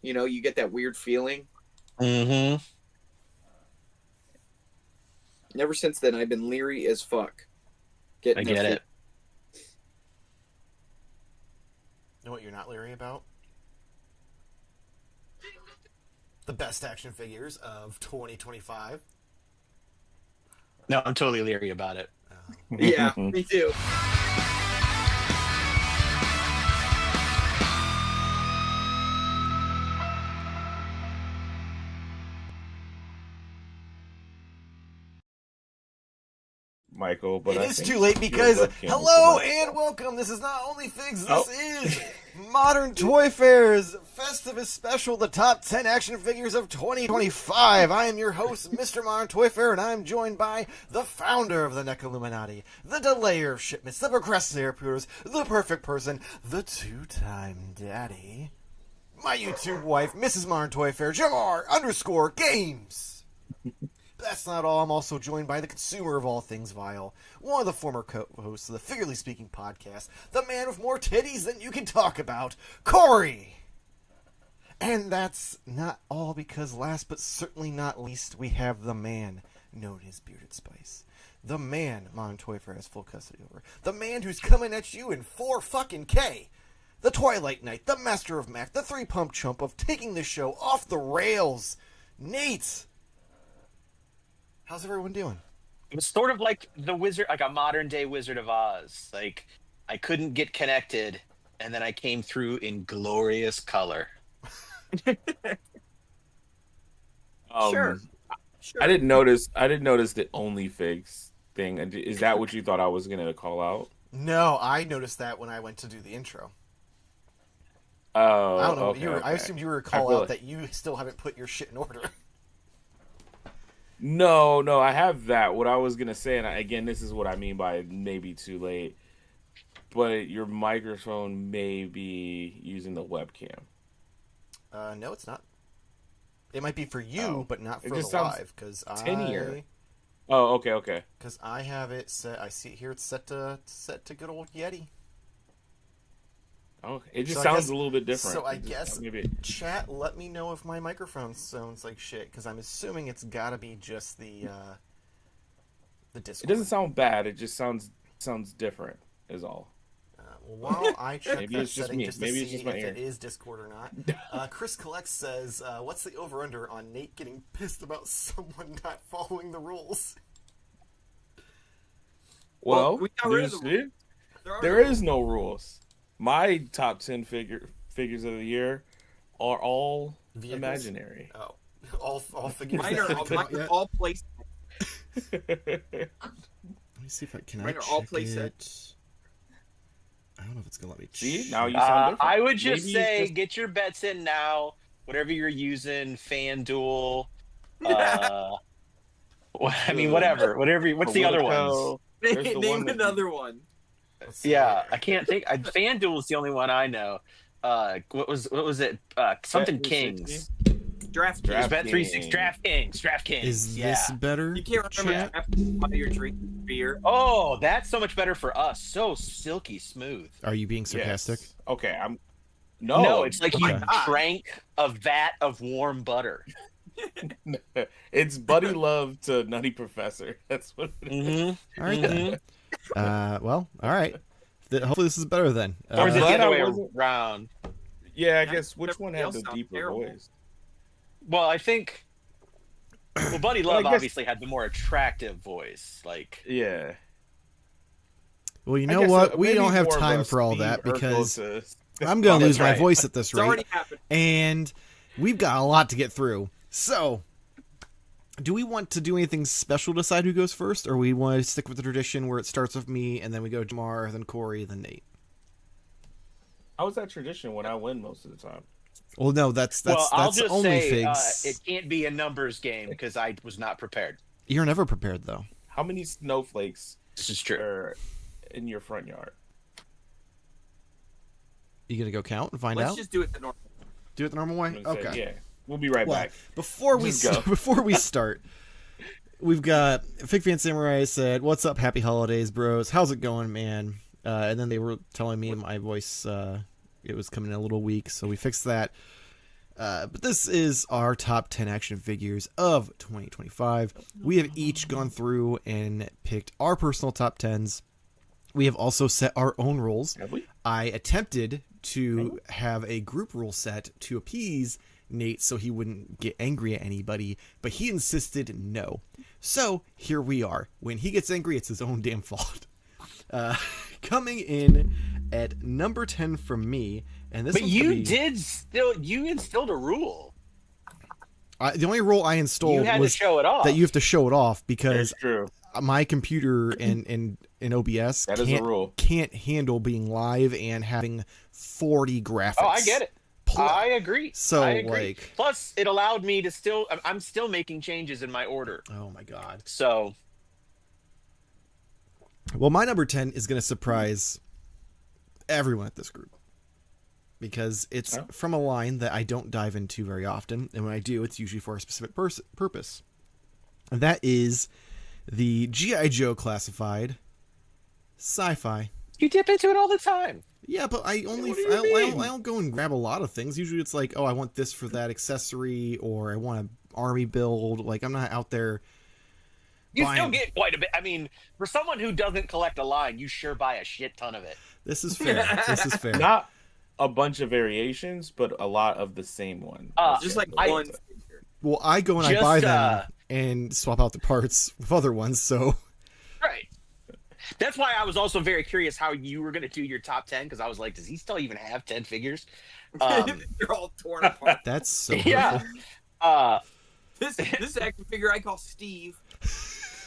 You know, you get that weird feeling. Mm-hmm. And ever since then, I've been leery as fuck. I Getting get their it. You know what you're not leery about? The best action figures of 2025. No, I'm totally leery about it. Yeah, me too. Michael, but It I is think too late your because webcam is hello the mic. and welcome. This is not only Figs, this Oh. is Modern Toy Fair's Festivus Special, the top 10 action figures of 2025. I am your host, Mr. Modern Toy Fair, and I'm joined by the founder of the NECA Illuminati, the delayer of shipments, the procrastinators, the perfect person, the two-time daddy, my YouTube wife, Mrs. Modern Toy Fair, Jarmar_Games. But that's not all. I'm also joined by the consumer of all things vile, one of the former co-hosts of the Figuratively Speaking podcast, the man with more titties than you can talk about, Corey. And that's not all, because last but certainly not least, we have the man known as Bearded Spice. The man Modern Toy Fair has full custody over. The man who's coming at you in 4 fucking K. The Twilight Knight, the Master of Mac, the 3-pump chump of taking the show off the rails, Nate. How's everyone doing? It was sort of like the wizard, like a modern day Wizard of Oz. Like I couldn't get connected, and then I came through in glorious color. Sure. I didn't notice the only figs thing. Is that what you thought I was gonna call out? No, I noticed that when I went to do the intro. Oh, I don't know. okay, I okay. assumed you were I call feel out like- that you still haven't put your shit in order. No, I have that. What I was gonna say, and again, this is what I mean by maybe too late. But your microphone may be using the webcam. No, it's not. It might be for you, but not It for just the sounds live, because tinnier. Oh, okay. Because I have it set. I see it here. It's set to good old Yeti. Oh, it just So I sounds guess- a little bit different. So I It just- guess maybe. chat. Let me know if my microphone sounds like shit, because I'm assuming it's got to be just the It Discord. doesn't sound bad. It just sounds different. Is all. While I check Maybe that it's just setting me. just to Maybe see it's just my if ear. it is Discord or not, Chris Collects says, "What's the over/under on Nate getting pissed about someone not following the rules?" Well, we got rid of the see? rules. There is no rules. My top 10 figures of the year are all Vehicles? imaginary. Oh, all figures. Mine are all, Come out yet? all place. Let me see if I can. Mine are all play set. I don't know if it's gonna let me. See, now you sound different. I would just Maybe it's say just- get your bets in now. Whatever you're using, FanDuel. I mean, whatever. What's the other ones? There's the Name one that- another one. Let's see Yeah, here. I can't think. FanDuel is the only one I know. What was it? Something Bet360? Kings. Draft. Draft. Bet 36 DraftKings. Is Yeah. this better? You can't remember chat? draft while you're drinking beer. Oh, that's so much better for us. So silky smooth. Are you being sarcastic? Yes. Okay, I'm. No, it's like Okay. you drank a vat of warm butter. It's Buddy Love to Nutty Professor. That's what it is. Mm-hmm. All right then. Well, all right. Hopefully this is better then. Or is it the glad other I way wasn't- around? Yeah, I guess which one Everybody had else the sounds deeper terrible. voice? Well, I think. Well, Buddy Well, I Love guess- obviously had the more attractive voice. Like, Yeah. Well, you I know guess, what? We maybe don't have more of time a for all Steve that because Urkel I'm going to Oh, lose that's my right. voice at this It's already rate. happened. And we've got a lot to get through. So, do we want to do anything special to decide who goes first? Or we want to stick with the tradition where it starts with me and then we go Jamar, then Corey, then Nate? How is that tradition when I win most of the time? Well, no, that's I'll just only say Figs. it can't be a numbers game because I was not prepared. You're never prepared, though. How many snowflakes This is true. are in your front yard? You going to go count and find Let's out? just do it the normal. Do it the normal way? I'm gonna say, Okay. yeah, we'll be right Well, back. before we Just go. before we start, we've got Fig Fan Samurai said, "What's up? Happy holidays, bros. How's it going, man?" And then they were telling me my voice it was coming in a little weak, so we fixed that. But this is our top 10 action figures of 2025. We have each gone through and picked our personal top 10s. We have also set our own rules. Have we? I attempted to have a group rule set to appease Nate so he wouldn't get angry at anybody, but he insisted no. So here we are. When he gets angry, it's his own damn fault. Coming in at number 10 from me, and this But one's you gonna be- you instilled a rule. the only rule I installed You had was to show it off. that you have to show it off That's because true. my computer and OBS That is a rule. can't handle being live and having 40 graphics. Oh, I get it. Pl- I agree. So, I agree. like- Plus, it allowed me to still. I'm still making changes in my order. Oh my god. So Well, my number 10 is going to surprise everyone at this group because it's Oh. from a line that I don't dive into very often, and when I do, it's usually for a specific purpose. And that is the G.I. Joe classified sci-fi. you dip into it all the time. Yeah, but I only What do you I mean? don't go and grab a lot of things. Usually it's like, oh, I want this for that accessory, or I want an army build. Like, I'm not out there. You Buying. still get quite a bit. I mean, for someone who doesn't collect a line, you sure buy a shit ton of it. This is fair. This is fair. Not a bunch of variations, but a lot of the same one. Just like I- one figure. Well, I go and I Just, buy them and swap out the parts with other ones. So Right. That's why I was also very curious how you were going to do your top 10, because I was like, does he still even have 10 figures? They're all torn apart. that's so Yeah. hurtful. This action figure I call Steve.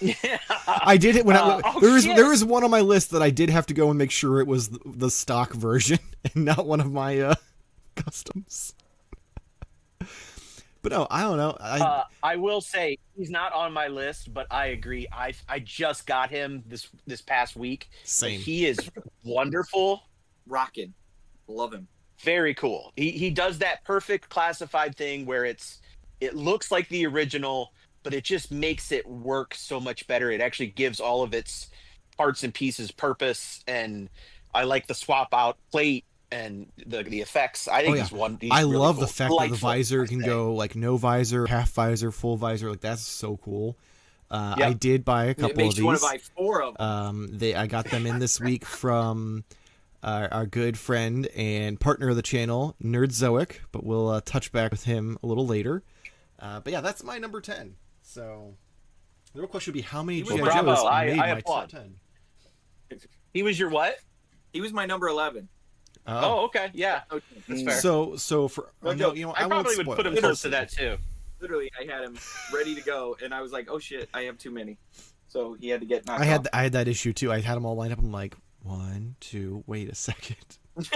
Yeah. I did it when shit. there was one on my list that I did have to go and make sure it was the stock version and not one of my customs. But no, I don't know. I will say he's not on my list, but I agree. I just got him this past week. Same. He is wonderful. Rockin'. Love him. Very cool. He does that perfect classified thing where it looks like the original, but it just makes it work so much better. It actually gives all of its parts and pieces purpose, and I like the swap out plate and the effects. I think Oh, yeah. he's I really love cool. the fact that the Delightful, visor I can say. go like no visor, half visor, full visor. Like that's so cool. Yep. I did buy a It couple of makes these. you want to buy 4 of them. I got them in this week from our good friend and partner of the channel, Nerdzoic, but we'll touch back with him a little later. But yeah, that's my number 10. So the real question would be how many Well, G.I. bravo. Joes I made my applaud. top 10? He was your what? He was my number 11. Oh, okay. Yeah. Okay. That's fair. So for No no, joke. you know, I won't probably would spoil put him it. close to that too. Literally, I had him ready to go, and I was like, oh shit, I have too many. So he had to get knocked I had that issue too. I had them all lined up. I'm like, 1, 2, wait a second. off.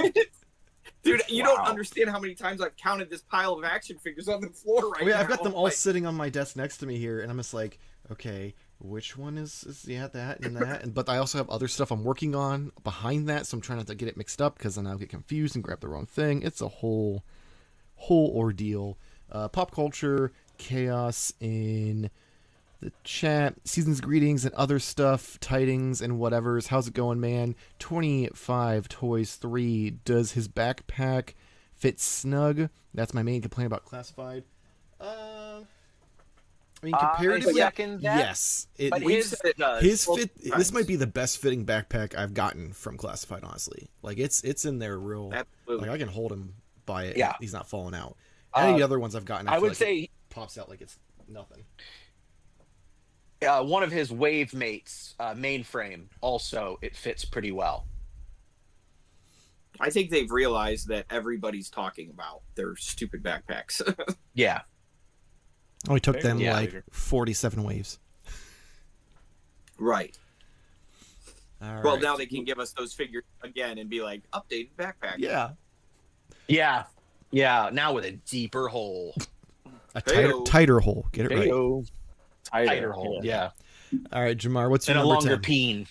Dude, you don't Wow. understand how many times I've counted this pile of action figures on the floor right Oh, yeah, now. I've got them all Like, sitting on my desk next to me here, and I'm just like, okay, which one is yeah, that and that, and but I also have other stuff I'm working on behind that, so I'm trying not to get it mixed up because then I'll get confused and grab the wrong thing. It's a whole ordeal. Pop culture chaos in the chat, season's greetings and other stuff, tidings and whatevers. How's it going, man? 25 Toys 3. Does his backpack fit snug? That's my main complaint about classified. I mean, comparatively, second that, yes. but we've his said it does. His both fit. This times. might be the best fitting backpack I've gotten from classified. Honestly, like it's in there real. Absolutely. Like I can hold him by it. Yeah. He's not falling out. Any other ones I've gotten, I feel would like say it pops out like it's nothing. one of his wave mates, mainframe, also it fits pretty well. I think they've realized that everybody's talking about their stupid backpacks. Yeah. Oh, it took them Yeah. like 47 waves. Right. All Well, right. now they can give us those figures again and be like, updated backpack. Yeah, Yeah. Yeah. Now with a deeper hole. a Heyo. tighter hole. Get it right. Heyo. Tighter. Tighter hole. Yeah. All right, Jamar, what's your And a number longer 10? peen.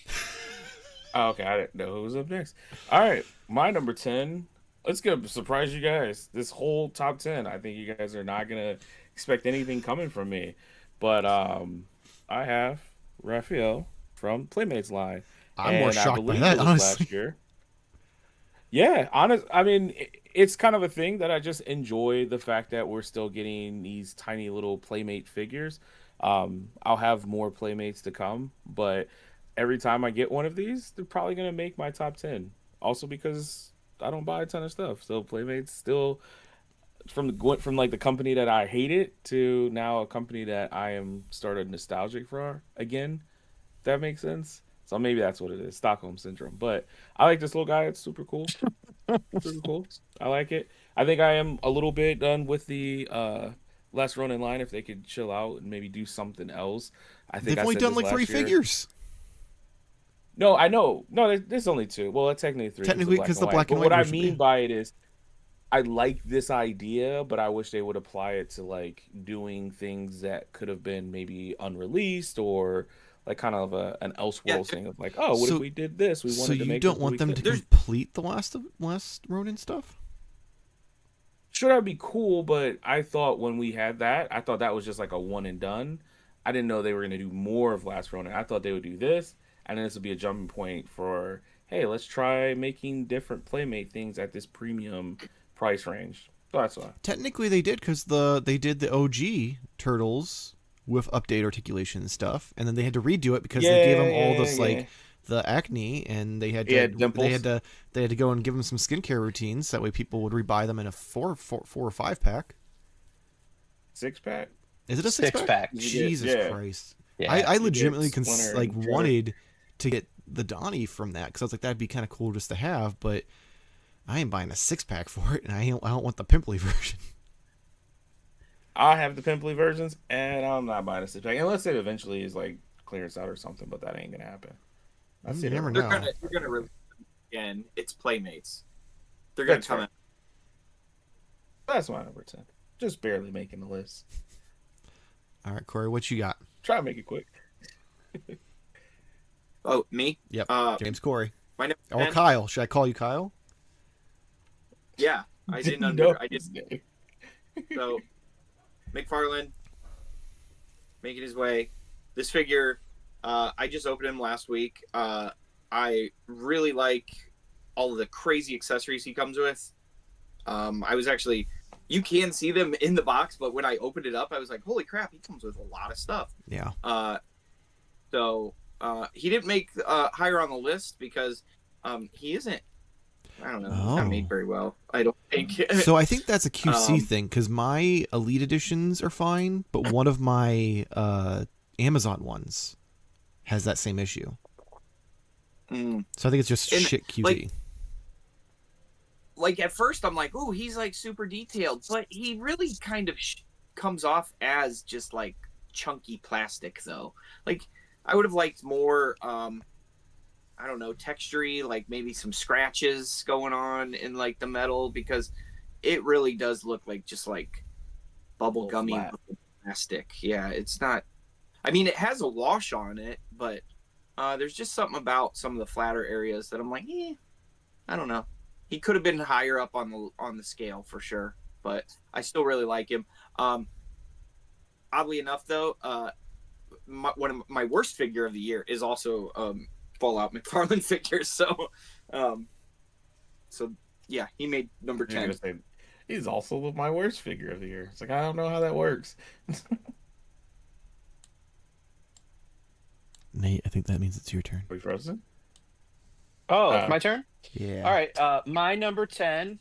Oh, okay, I didn't know who was up next. All right, my number 10. Let's go surprise you guys. This whole top 10, I think you guys are not gonna expect anything coming from me, but I have Raphael from Playmates line. I'm more and I shocked by believe that, it was honestly. last year. Yeah, honest. I mean, it's kind of a thing that I just enjoy the fact that we're still getting these tiny little Playmate figures. I'll have more Playmates to come, but every time I get one of these, they're probably gonna make my top 10. Also because I don't buy a ton of stuff, so Playmates still from like the company that I hated to now a company that I am started nostalgic for again. If that makes sense. So maybe that's what it is, Stockholm syndrome. But I like this little guy. It's super cool. Super cool. I like it. I think I am a little bit done with the last run in line. If they could chill out and maybe do something else. I think They've I only said done this like last 3 year. figures. No, I know. No, there's only 2. Well, it's technically 3. Technically, because the black But and what white I version, mean yeah. by it is, I like this idea, but I wish they would apply it to like doing things that could have been maybe unreleased or like kind of an Elseworlds thing of like, oh, what if So- we did this? We So wanted to you make don't this, but want we them to couldn't. complete the last Ronin stuff? Sure, that'd be cool, but I thought when we had that, I thought that was just like a one and done. I didn't know they were going to do more of Last Ronin. I thought they would do this, and then this would be a jumping point for, hey, let's try making different Playmate things at this premium price range. So that's why. Technically, they did because they did the OG Turtles with update articulation and stuff, and then they had to redo it because they gave them all this like the acne, and they had to dimples. they had to go and give them some skincare routines. That way, people would rebuy them in a four or 5 pack. 6-pack? Is it a 6 pack? Six-pack. Jesus Yeah. Christ! Yeah. I legitimately Splinter like and Dread. wanted to get the Donnie from that because I was like that'd be kind of cool just to have, but I ain't buying a 6 pack for it, and I don't want the pimply version. I have the pimply versions, and I'm not buying a 6-pack unless it eventually is like clearance out or something. But that ain't gonna happen. I see You it never already. know. They're gonna release them again. It's Playmates. They're gonna That's come fair. out. That's my number 10. Just barely making the list. All right, Corey, what you got? Try to make it quick. Oh, me? Yep, James Corey My number or 10? Kyle. Should I call you Kyle? Yeah, I didn't know I his did. name. So, McFarlane making his way. This figure, I just opened him last week. I really like all of the crazy accessories he comes with. I was actually, you can see them in the box, but when I opened it up, I was like, holy crap, he comes with a lot of stuff. Yeah. So he didn't make higher on the list because he isn't, I don't know, he's not made very well, I don't think. So I think that's a QC Um, thing because my Elite editions are fine, but one of my Amazon ones has that same issue. Mm. So I think it's just And, shit QC. Like at first I'm like, oh, he's like super detailed, but he really kind of comes off as just like chunky plastic though. Like I would have liked more I don't know, textury, like maybe some scratches going on in like the metal because it really does look like just like bubble gummy flat. plastic. Yeah, it's not, I mean it has a wash on it, but there's just something about some of the flatter areas that I'm like, I don't know. He could have been higher up on the scale for sure, but I still really like him. Oddly enough, though, one of my worst figure of the year is also Fallout McFarlane figure. So yeah, he made number You're 10. gonna say, he's also my worst figure of the year. It's like I don't know how that works. Nate, I think that means it's your turn. Are we frozen? Oh, it's my turn? Yeah. All right. My number 10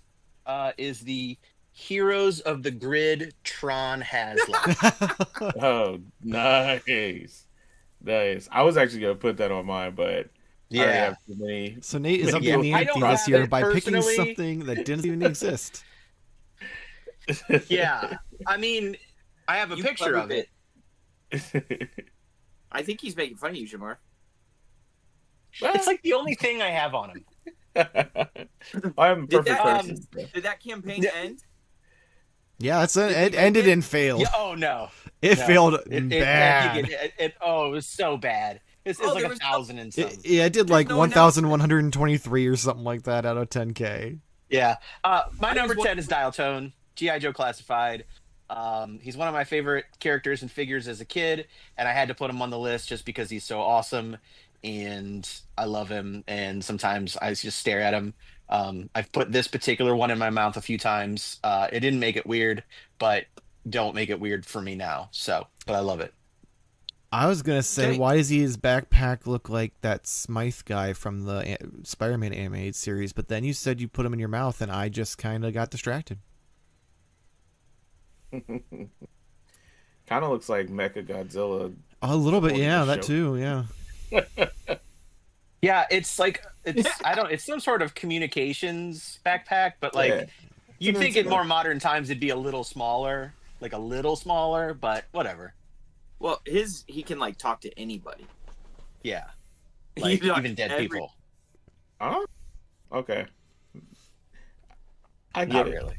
is the Heroes of the Grid Tron Haslam. Oh, nice. I was actually gonna put that on mine, but I already Yeah. have too many. So Nate is up Yeah, in the I ante don't this have year it by picking personally. something that didn't even exist. Yeah. I mean, I have a You picture clever of it. I think he's making fun of you, Jarmar. It's like the only thing I have on him. I'm Did perfect that, person. Did that campaign end? Yeah, it Did you ended make it? and failed. Yeah, oh, no. It No. failed It- bad. it was so bad. It's Oh, like there a was no- 1,000 and some. It did like no 1,123 or something like that out of 10K. Yeah. My I number just 10 is Dial Tone, G.I. Joe Classified. He's one of my favorite characters and figures as a kid, and I had to put him on the list just because he's so awesome, and I love him, and sometimes I just stare at him I've put this particular one in my mouth a few times. It didn't make it weird, but don't make it weird for me now. So, but I love it. I was gonna say, Okay. why does his backpack look like that Smythe guy from the Spider-Man animated series? But then you said you put him in your mouth, and I just kind of got distracted. Kind of looks like Mecha Godzilla. A little bit, Holding yeah, the that show. too, yeah. Yeah, it's like it's some sort of communications backpack, but like Yeah. you'd It's think an in more modern times it'd be a little smaller, but whatever. Well, he can like talk to anybody. Yeah, He like talks even dead every- people. Huh? Okay. I get Not it. really.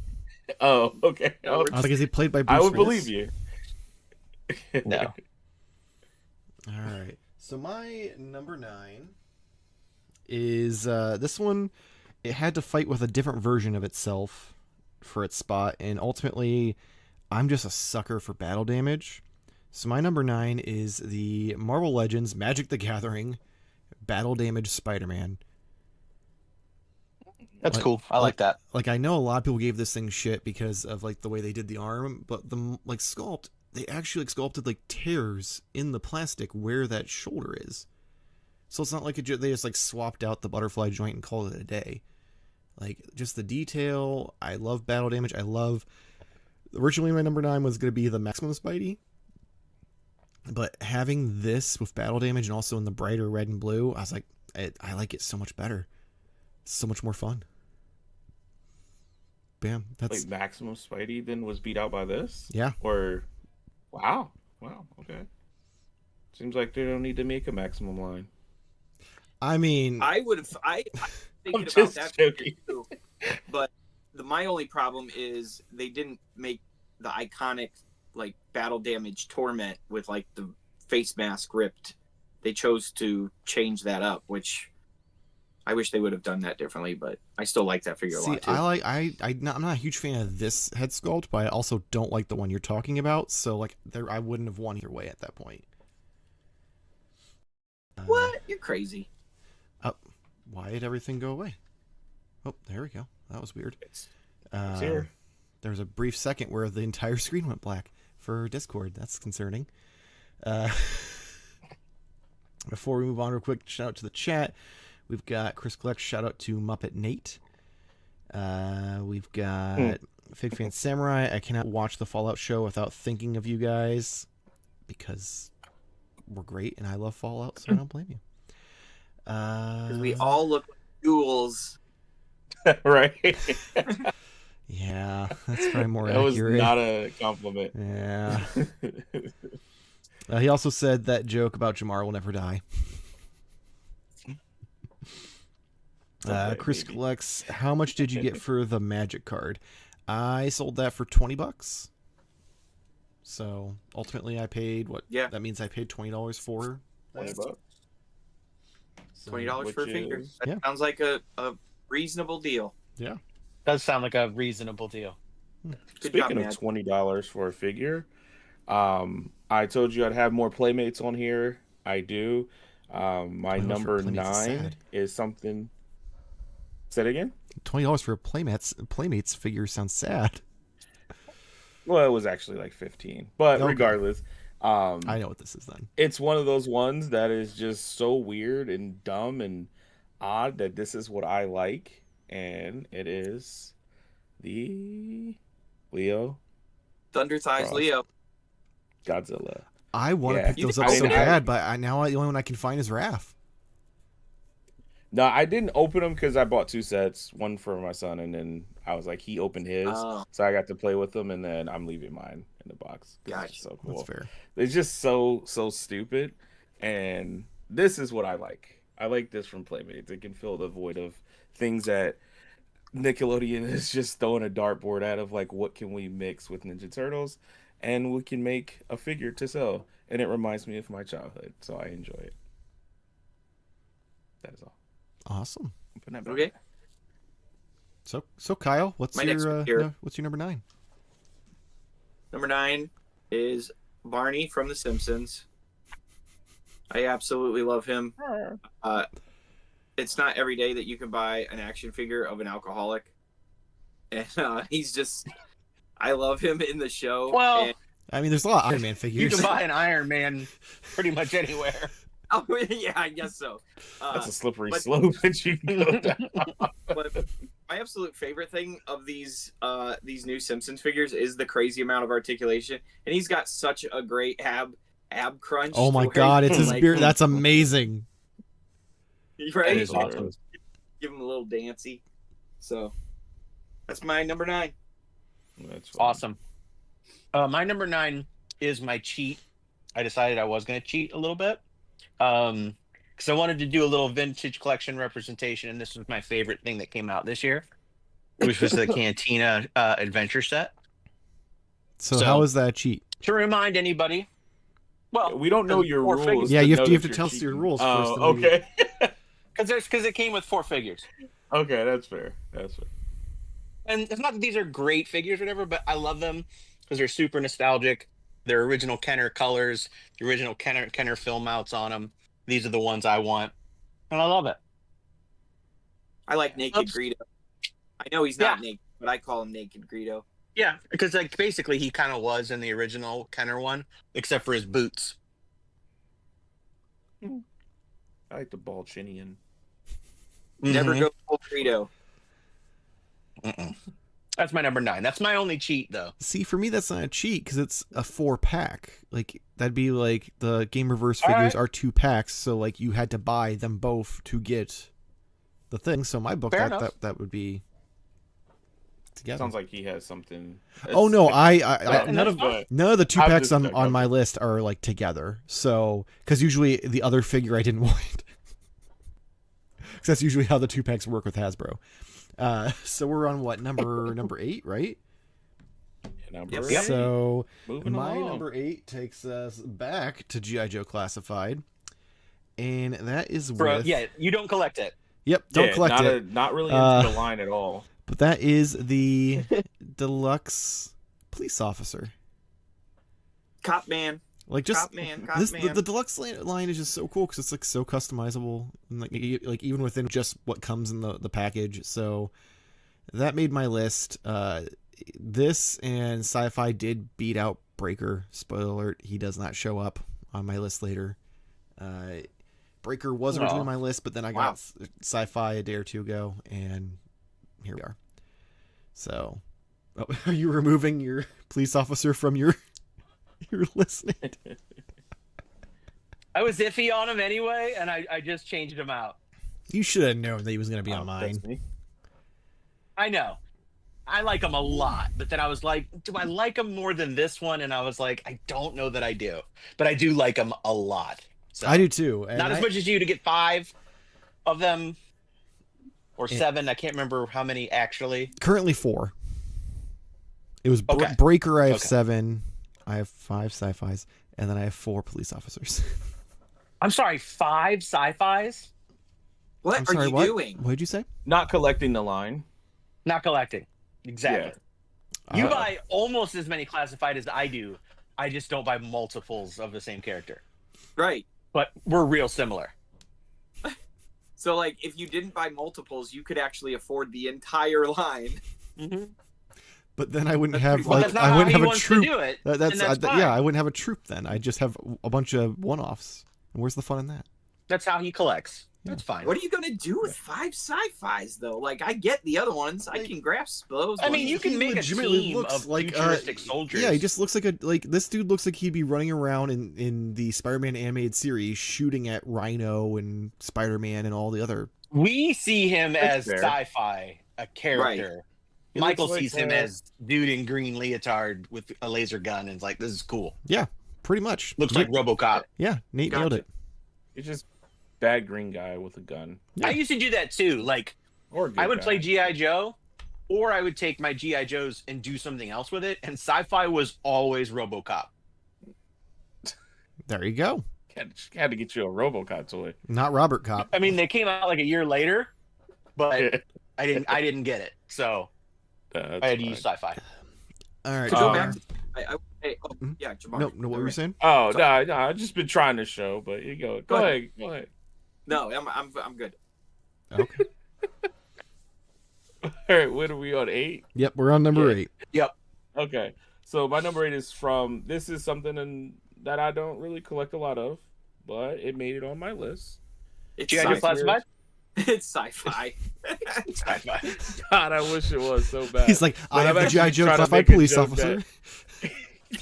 Oh, okay. No, Oh, we're I was like, is he played by Bruce I would Willis? believe you. No. All right. So my number 9 is this one. It had to fight with a different version of itself for its spot, and ultimately, I'm just a sucker for battle damage. So my number 9 is the Marvel Legends Magic the Gathering Battle Damage Spider-Man. That's Like- cool. I like that. Like, I know a lot of people gave this thing shit because of like the way they did the arm, but the like sculpt, they actually like sculpted like tears in the plastic where that shoulder is. So it's not like they just like swapped out the butterfly joint and called it a day. Like, just the detail. I love battle damage. I love. Originally, my number 9 was going to be the Maximum Spidey, but having this with battle damage and also in the brighter red and blue, I was like, I like it so much better. It's so much more fun. Bam. That's Like Maximum Spidey then was beat out by this? yeah. Or wow. Okay. Seems like they don't need to make a maximum line. I mean, I would have. I'm thinking I'm about just that joking. too. But my only problem is they didn't make the iconic like battle damage torment with like the face mask ripped. They chose to change that up, which I wish they would have done that differently. But I still like that figure a see, lot too. I'm not a huge fan of this head sculpt, but I also don't like the one you're talking about. So like, I wouldn't have won either way at that point. What? You're crazy. Why did everything go away? Oh, there we go. That was weird. It's here. There was a brief second where the entire screen went black for Discord. That's concerning. Before we move on real quick, shout out to the chat. We've got Chris Gleck, shout out to Muppet Nate. We've got Fig Fan Samurai. I cannot watch the Fallout show without thinking of you guys because we're great and I love Fallout, so I don't blame you. Because we all look like ghouls. Right. Yeah, that's probably more That was accurate. not a compliment. Yeah. He also said that joke about Jarmar will never die. Okay, Chris maybe. collects. How much did you get for the magic card? I sold that for $20. So ultimately, I paid what? Yeah. That means I paid $20 for. $20. So, $20 for a Which figure. is- That Yeah. sounds like a reasonable deal. Yeah. Does sound like a reasonable deal. Good Speaking job, of Matt. $20 for a figure, I told you I'd have more Playmates on here. I do. My $20 for number Playmates is 9 sad. is something. Say it again? $20 for a Playmates figure sounds sad. Well, it was actually like 15. But Okay. regardless, I know what this is then. it's one of those ones that is just so weird and dumb and odd that this is what I like. And it is the Leo Thunder Thighs Frost. Leo. Godzilla. I want to Yeah. pick You those think up I so didn't- bad, but now the only one I can find is Raph. No, I didn't open them because I bought 2 sets, one for my son, and then I was like, he opened his, Oh. so I got to play with them, and then I'm leaving mine in the box. 'Cause it's Gotcha. just so cool. That's fair. It's just so stupid, and this is what I like. I like this from Playmates. It can fill the void of things that Nickelodeon is just throwing a dartboard at of like, what can we mix with Ninja Turtles, and we can make a figure to sell, and it reminds me of my childhood, so I enjoy it. That is all. Awesome. I'm putting that back. Okay. So Kyle, what's My next your pick here. what's your number 9? Number 9 is Barney from The Simpsons. I absolutely love him. it's not every day that you can buy an action figure of an alcoholic, and he's just. I love him in the show. Well, and, I mean, there's a lot of Iron Man you figures. can buy an Iron Man pretty much anywhere. oh yeah, I guess so. That's a slippery but- slope that you can go down. But my absolute favorite thing of these new Simpsons figures is the crazy amount of articulation, and he's got such a great ab crunch. Oh my to where god, you it's can, his like, beard. That's amazing. right? That is awesome. Give him a little dancey. So that's my number 9. That's fine. Awesome. My number 9 is my cheat. I decided I was going to cheat a little bit because I wanted to do a little vintage collection representation, and this was my favorite thing that came out this year, which was the Cantina adventure set. So So- how is that a cheat? To remind anybody, well, We don't know your 4 rules. figures. Yeah, you have know to that tell you're us your cheating. rules Oh, first, and then okay. because it came with 4 figures. Okay, that's fair. That's fair. And it's not that these are great figures or whatever, but I love them because they're super nostalgic. They're original Kenner colors, the original Kenner film mounts on them. These are the ones I want, and I love it. I like Naked Oops. Greedo. I know he's not Yeah. naked, but I call him Naked Greedo. Yeah, because like basically he kind of was in the original Kenner one, except for his boots. I like the Balchinian. Never Mhm. go full Greedo. Mm-mm. That's my number 9. That's my only cheat, though. See, for me, that's not a cheat because it's a 4-pack. Like that'd be like the Game Reverse All figures right. are 2 packs, so like you had to buy them both to get the thing. So my book Fair that, enough. that would be together. Sounds like he has something. Oh no, I and none that's of fine. none of the 2 I'm packs just on my list are like together. So because usually the other figure I didn't want. Because that's usually how the 2 packs work with Hasbro. So we're on what number 8, right? Number Yep. 8. So Moving my along. number 8 takes us back to G.I. Joe Classified, and that is Bro, with yeah, you don't collect it. Yep, don't Yeah, collect not it. not really into Uh, the line at all. But that is the deluxe police officer. Cop man. Like just Cop man. Cop this, man. the deluxe line is just so cool because it's like so customizable, and like even within just what comes in the package. So that made my list. This and Sci-Fi did beat out Breaker. Spoiler alert: he does not show up on my list later. Breaker was originally Aw. on my list, but then I got Sci-Fi a day or two ago, and here we are. So, are you removing your police officer from your list? I was iffy on him anyway, and I just changed him out. You should have known that he was going to be on mine. That's me. I know. I like him a lot, but then I was like, do I like him more than this one? And I was like, I don't know that I do, but I do like him a lot. So, I do too. And not as I- much as you to get 5 of them or 7. I can't remember how many actually. Currently 4. It was Okay. Breaker. I have Okay. 7. I have 5 sci-fis, and then I have 4 police officers. I'm sorry, 5 sci-fis? What I'm are sorry, you what? doing? What did you say? Not collecting the line. Not collecting. Exactly. Yeah. You buy almost as many classified as I do. I just don't buy multiples of the same character. Right. But we're real similar. So, like, if you didn't buy multiples, you could actually afford the entire line. Mm-hmm. But then I wouldn't That's have pretty Well, like that's not I how wouldn't he have a wants troop. to do it. That's and that's yeah. fine. I wouldn't have a troop then. I just have a bunch of one-offs. And where's the fun in that? That's how he collects. Yeah. That's fine. What are you gonna do with 5 sci-fis though? Like, I get the other ones. I can grasp those. I mean, ones. you can He make a legitimately team looks of like, futuristic soldiers. Yeah, he just looks like this dude looks like he'd be running around in the Spider-Man animated series shooting at Rhino and Spider-Man and all the other. We see him as fair. sci-fi, a character. He Michael looks like, sees him as dude in green leotard with a laser gun and is like, this is cool. Yeah, pretty much. Looks like RoboCop. Yeah, Nate nailed Gotcha. it. He's just bad green guy with a gun. I used to do that too. Like, Or a good I would guy. play G.I. Joe, or I would take my G.I. Joes and do something else with it. And sci-fi was always RoboCop. There you go. Had to get you a RoboCop toy. Not Robert Cop. I mean, they came out like a year later, but I didn't get it. So That's I had to fine. use sci-fi. All right. to go Um, back to, oh, Mhm. yeah, Jamar. no, what were you Alright. saying? Oh no, I've just been trying to show, but you go. Go Go ahead. Go ahead. No, I'm good. Okay. All right, what are we on 8? Yep, we're on number 8. Yep. Okay, so my number 8 is from. This is something that I don't really collect a lot of, but it made it on my list. It's G.I. Joe Classified? It's sci-fi. Sci-fi. God, I wish it was so bad. He's like, But I am I'm the G.I. actually Joe trying to classified make a police joke officer.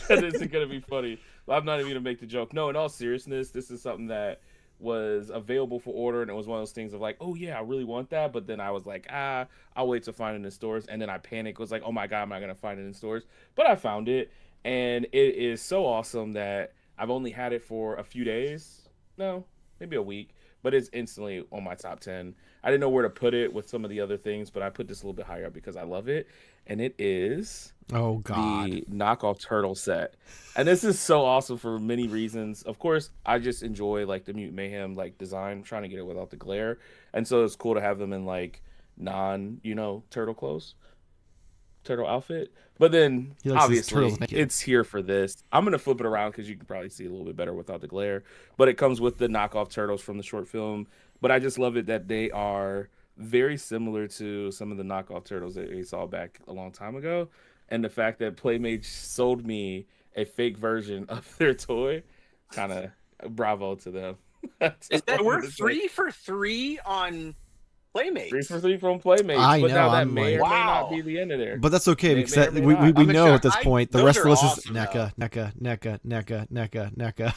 that isn't gonna be funny. I'm not even gonna make the joke. No, in all seriousness, this is something that was available for order, and it was one of those things of like, oh yeah, I really want that, but then I was like, I'll wait to find it in stores, and then I panicked, was like, oh my god, I'm not gonna find it in stores, but I found it, and it is so awesome that I've only had it for a few days, no, maybe a week, but it's instantly on my top 10. I didn't know where to put it with some of the other things, but I put this a little bit higher because I love it, and it is Oh God. the knockoff turtle set. And this is so awesome for many reasons. Of course, I just enjoy like the Mutant Mayhem like design, I'm trying to get it without the glare. And so it's cool to have them in like non, turtle clothes. Turtle outfit. But then He likes his obviously turtles naked. it's here for this. I'm gonna flip it around because you can probably see a little bit better without the glare. But it comes with the knockoff turtles from the short film. But I just love it that they are very similar to some of the knockoff turtles that we saw back a long time ago. And the fact that Playmates sold me a fake version of their toy, kind of bravo to them. Is that We're 3 for 3 on Playmates. 3 for 3 from Playmates? I but know, now that I'm may or like- may not Wow. be the end of there. But that's okay May- because may or that, may we not. we I'm know at this excited. point the Those rest of are the list awesome, is NECA.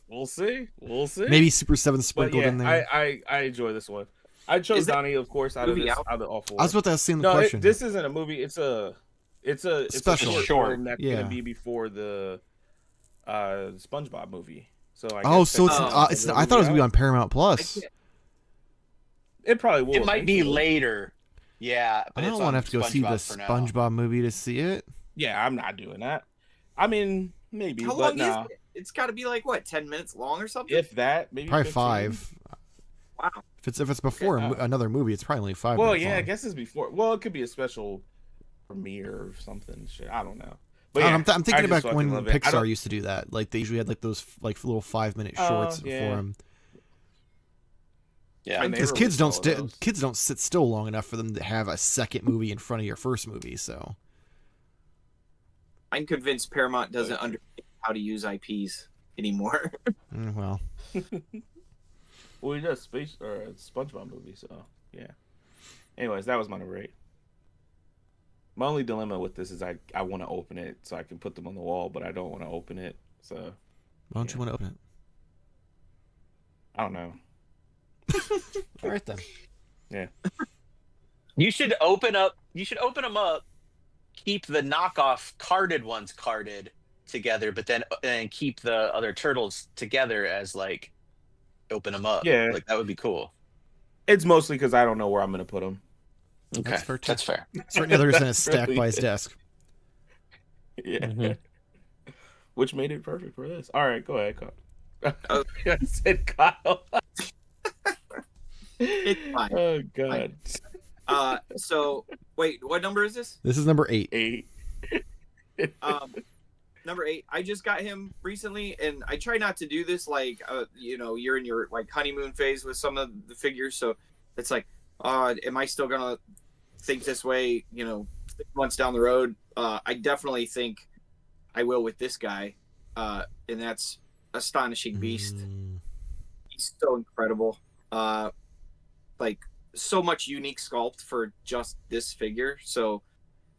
We'll see. We'll see. Maybe Super 7 But sprinkled yeah, in there. I enjoy this one. I chose Is that Donnie, of course, out of movie this, out? out of all four. I was about to ask the No, question. this isn't a movie. It's a Special. short Short. film that's Yeah. gonna be before the SpongeBob movie. So I Oh, guess so it's, technically it's I thought it was gonna be on Paramount Plus. It probably will. It might be eventually. later. Yeah, I but don't it's want on to have to go see the SpongeBob for now. SpongeBob movie to see it. Yeah, I'm not doing that. I mean, maybe, How but long nah. is it? It's got to be like what, 10 minutes long or something? If that, maybe Probably 15. 5. Wow. If it's before Yeah. another movie, it's probably only 5. Well, minutes yeah, I long. guess it's before. Well, it could be a special premiere or something. Shit, I don't know. But I yeah, don't know, I'm thinking I just about fucking when love it. I Pixar don't- used to do that. Like they usually had like those like little 5-minute shorts yeah. for them. Yeah, And they Because released all of those. kids don't sit still long enough for them to have a second movie in front of your first movie. So I'm convinced Paramount doesn't understand how to use IPs anymore. well, Well, we did a space or a SpongeBob movie, so yeah. Anyways, that was my number 8. My only dilemma with this is I want to open it so I can put them on the wall, but I don't want to open it. So why don't you want to open it? I don't know. All right then. Yeah. you should open them up. Keep the knockoff carded ones carded together, but then keep the other turtles together as like open them up. Yeah. like that would be cool. It's mostly because I don't know where I'm gonna put them. Okay, That's fair, too. that's fair. Certain others in a stack Really by his is. desk. Yeah. Mhm. Which made it perfect for this. All right, go ahead, Kyle. Oh. I said Kyle. It's fine. Oh God. So wait, what number is this? This is number 8. 8. Number 8. I just got him recently, and I try not to do this. Like, you're in your like honeymoon phase with some of the figures, so it's like, am I still gonna think this way? 6 months down the road, I definitely think I will with this guy, and that's Astonishing Beast. He's so incredible. Like so much unique sculpt for just this figure. So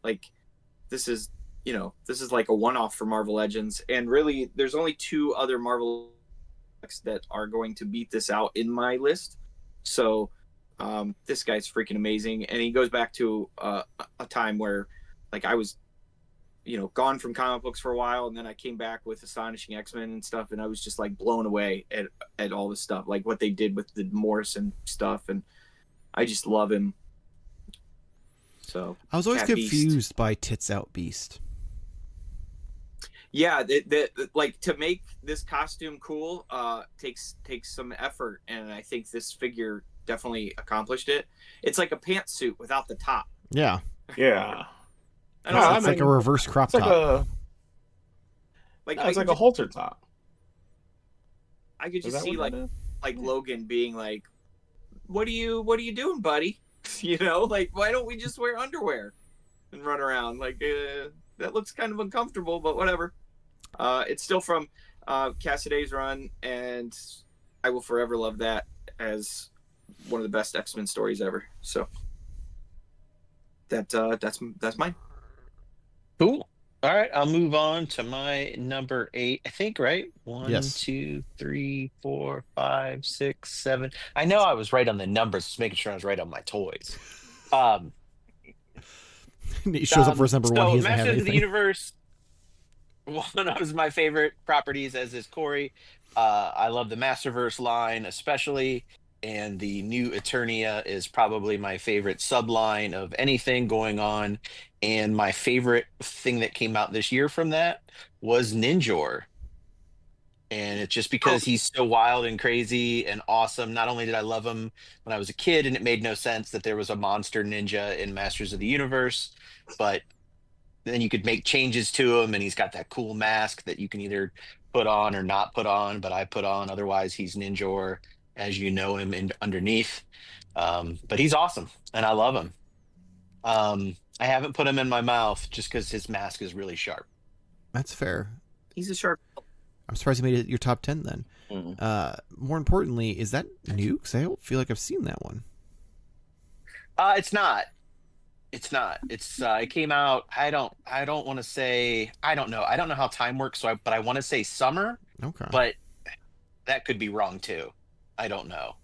like this is like a one-off for Marvel Legends, and really there's only 2 other Marvel that are going to beat this out in my list. So this guy's freaking amazing, and he goes back to a time where like I was gone from comic books for a while, and then I came back with Astonishing X-Men and stuff, and I was just like blown away at all this stuff, like what they did with the Morrison stuff, and I just love him. So I was always Cat Beast. confused by Tits Out Beast. yeah, like to make this costume cool takes some effort, and I think this figure definitely accomplished it. It's like a pantsuit without the top. Yeah, Yeah. I don't No, know, it's I like a mean, reverse crop It's like top. it's like a halter top. I could Is just that see what like that is? Logan being like what are you doing, buddy? You know, like, why don't we just wear underwear and run around? Like, that looks kind of uncomfortable, but whatever. It's still from Cassaday's run, and I will forever love that as one of the best X-Men stories ever. So that's mine. Cool. All right, I'll move on to my number 8. I think, right? Yes. 2, 3, 4, 5, 6, 7. I know I was right on the numbers, just making sure I was right on my toys. He shows up for his number one. He doesn't have Masters of the anything. Universe, one of my favorite properties, as is Corey. I love the Masterverse line, especially, and the new Eternia is probably my favorite subline of anything going on. And my favorite thing that came out this year from that was Ninjor. And it's just because he's so wild and crazy and awesome. Not only did I love him when I was a kid, and it made no sense that there was a monster ninja in Masters of the Universe, but then you could make changes to him, and he's got that cool mask that you can either put on or not put on, but I put on. Otherwise, he's Ninjor as you know him underneath. But he's awesome, and I love him. I haven't put him in my mouth just because his mask is really sharp. That's fair. He's a sharp. I'm surprised you made it your top 10 then. More importantly, is that new? Because I don't feel like I've seen that one. It's not. It came out. I don't want to say. I don't know. I don't know how time works. But I want to say summer. Okay. But that could be wrong too. I don't know.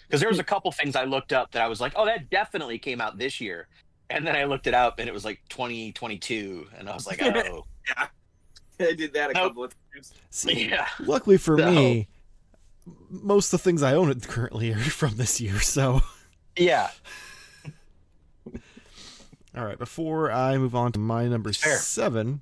Because there was a couple things I looked up that I was like, oh, that definitely came out this year. And then I looked it up and it was like 2022. And I was like, oh. Yeah. I did that a couple of times. See, Yeah. luckily for me, most of the things I own currently are from this year, so. Yeah. All right, before I move on to my number 7,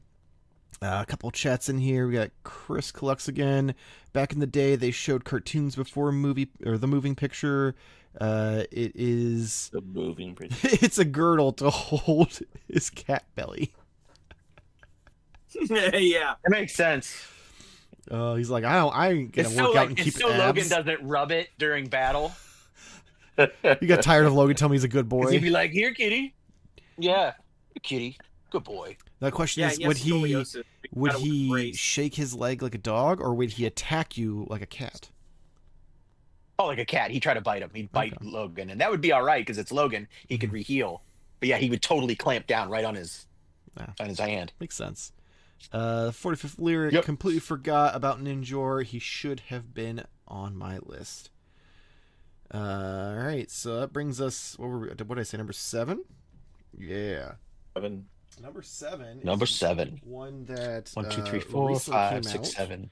a couple chats in here. We got Chris Collects again. Back in the day, they showed cartoons before the moving picture. It is The moving picture. it's a girdle to hold his cat belly. Yeah. That makes sense. He's like, I ain't gonna It's work out and keep so abs. Logan doesn't rub it during battle. You got tired of Logan telling me he's a good 'Cause he'd boy. be like, here, kitty. Yeah. Kitty. Good boy. The question is, has would he scoliosis. would Gotta he brace. shake his leg like a dog, or would he attack you like a cat? Oh, like a cat. He'd try to bite him. He'd bite Okay. Logan. And that would be all right because it's Logan. He could re-heal. But yeah, he would totally clamp down right on his hand. Makes sense. 45th lyric. Yep. Completely forgot about Ninjor. He should have been on my list. All right, so that brings us. What did I say? Number 7. Yeah. 7. Number 7. Number is 7. One that 1, 2, 3, 4, recently 5, came 6, out, 7.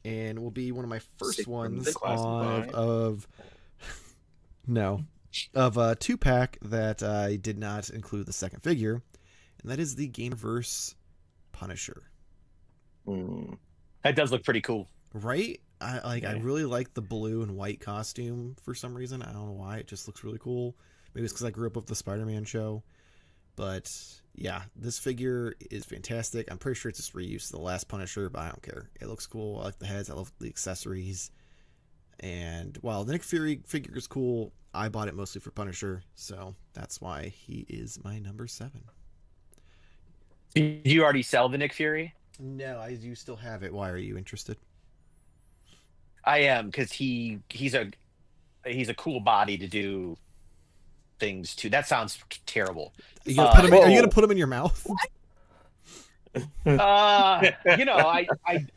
and will be one of my first Six from ones the classified. of 2-pack that I did not include the second figure, and that is the Gamerverse Punisher. That does look pretty cool. Right? I really like the blue and white costume for some reason. I don't know why. It just looks really cool. Maybe it's because I grew up with the Spider-Man show. But yeah, this figure is fantastic. I'm pretty sure it's just reuse of the last Punisher, but I don't care. It looks cool. I like the heads. I love the accessories. And while the Nick Fury figure is cool, I bought it mostly for Punisher, so that's why he is my number 7. Did you already sell the Nick Fury? No, I do still have it. Why are you interested? I am, because he's a cool body to do things to. That sounds terrible. Are you gonna put him in your mouth? I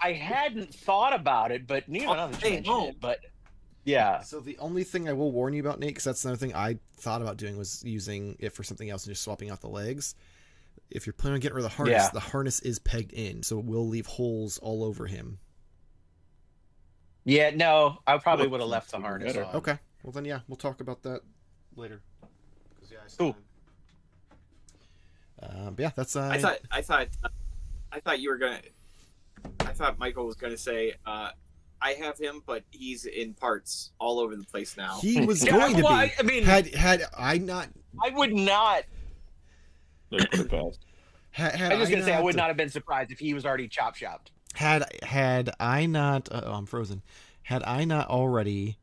hadn't thought about it, but now that you mention it, but yeah. So the only thing I will warn you about, Nate, because that's another thing I thought about doing, was using it for something else and just swapping out the legs. If you're planning on getting rid of the harness, the harness is pegged in, so it will leave holes all over him. Yeah, no, I probably would have left the harness on. Okay, well then, yeah, we'll talk about that later. Cool. Yeah, that's. I thought you were gonna. I thought Michael was gonna say, I have him, but he's in parts all over the place now. He was Yeah, going to well, be. I mean, had I not. I would not. They put it past. Had I was just gonna say I would not not have been surprised if he was already chop shopped. Had I not. I'm frozen. Had I not already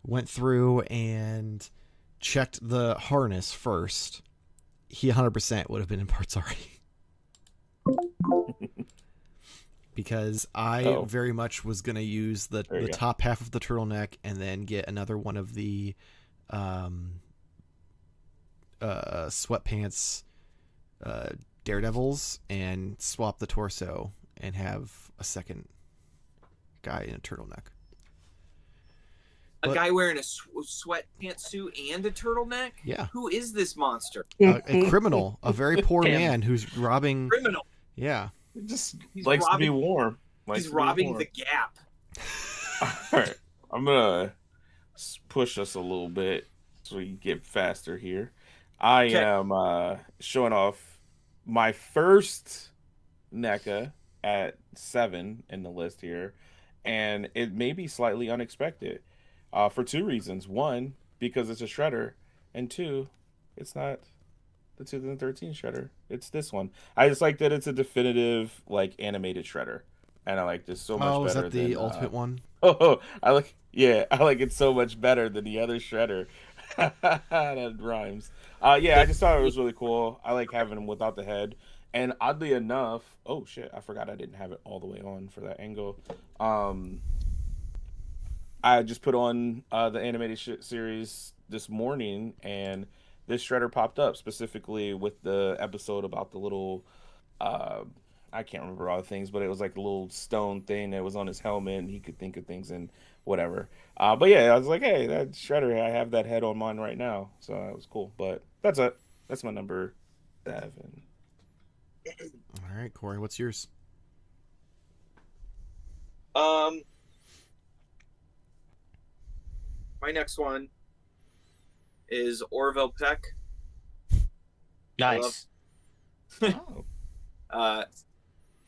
went through and checked the harness first, he 100% would have been in parts already. Because I very much was going to use the top half of the turtleneck and then get another one of the sweatpants Daredevils and swap the torso and have a second guy in a turtleneck. A guy wearing a sweatpants suit and a turtleneck? Yeah. Who is this monster? A criminal, a very poor man who's robbing. Criminal. Yeah. Just likes to be warm. He's robbing the Gap. All right. I'm going to push us a little bit so we can get faster here. I am showing off my first NECA at 7 in the list here. And it may be slightly unexpected for 2 reasons. 1, because it's a Shredder. And 2, it's not the 2013 Shredder. It's this one. I just like that it's a definitive, like, animated Shredder. And I like this so much better. Oh, is that the ultimate one? Oh, I like it so much better than the other Shredder. That rhymes. Yeah, I just thought it was really cool. I like having him without the head. And oddly enough, oh shit, I forgot I didn't have it all the way on for that angle. I just put on the animated series this morning, and this Shredder popped up specifically with the episode about the little, I can't remember all the things, but it was like a little stone thing that was on his helmet, and he could think of things and whatever. But yeah, I was like, hey, that Shredder, I have that head on mine right now, so that was cool. But that's it. That's my number 7. All right, Corey, what's yours? My next one is Orville Peck. Nice.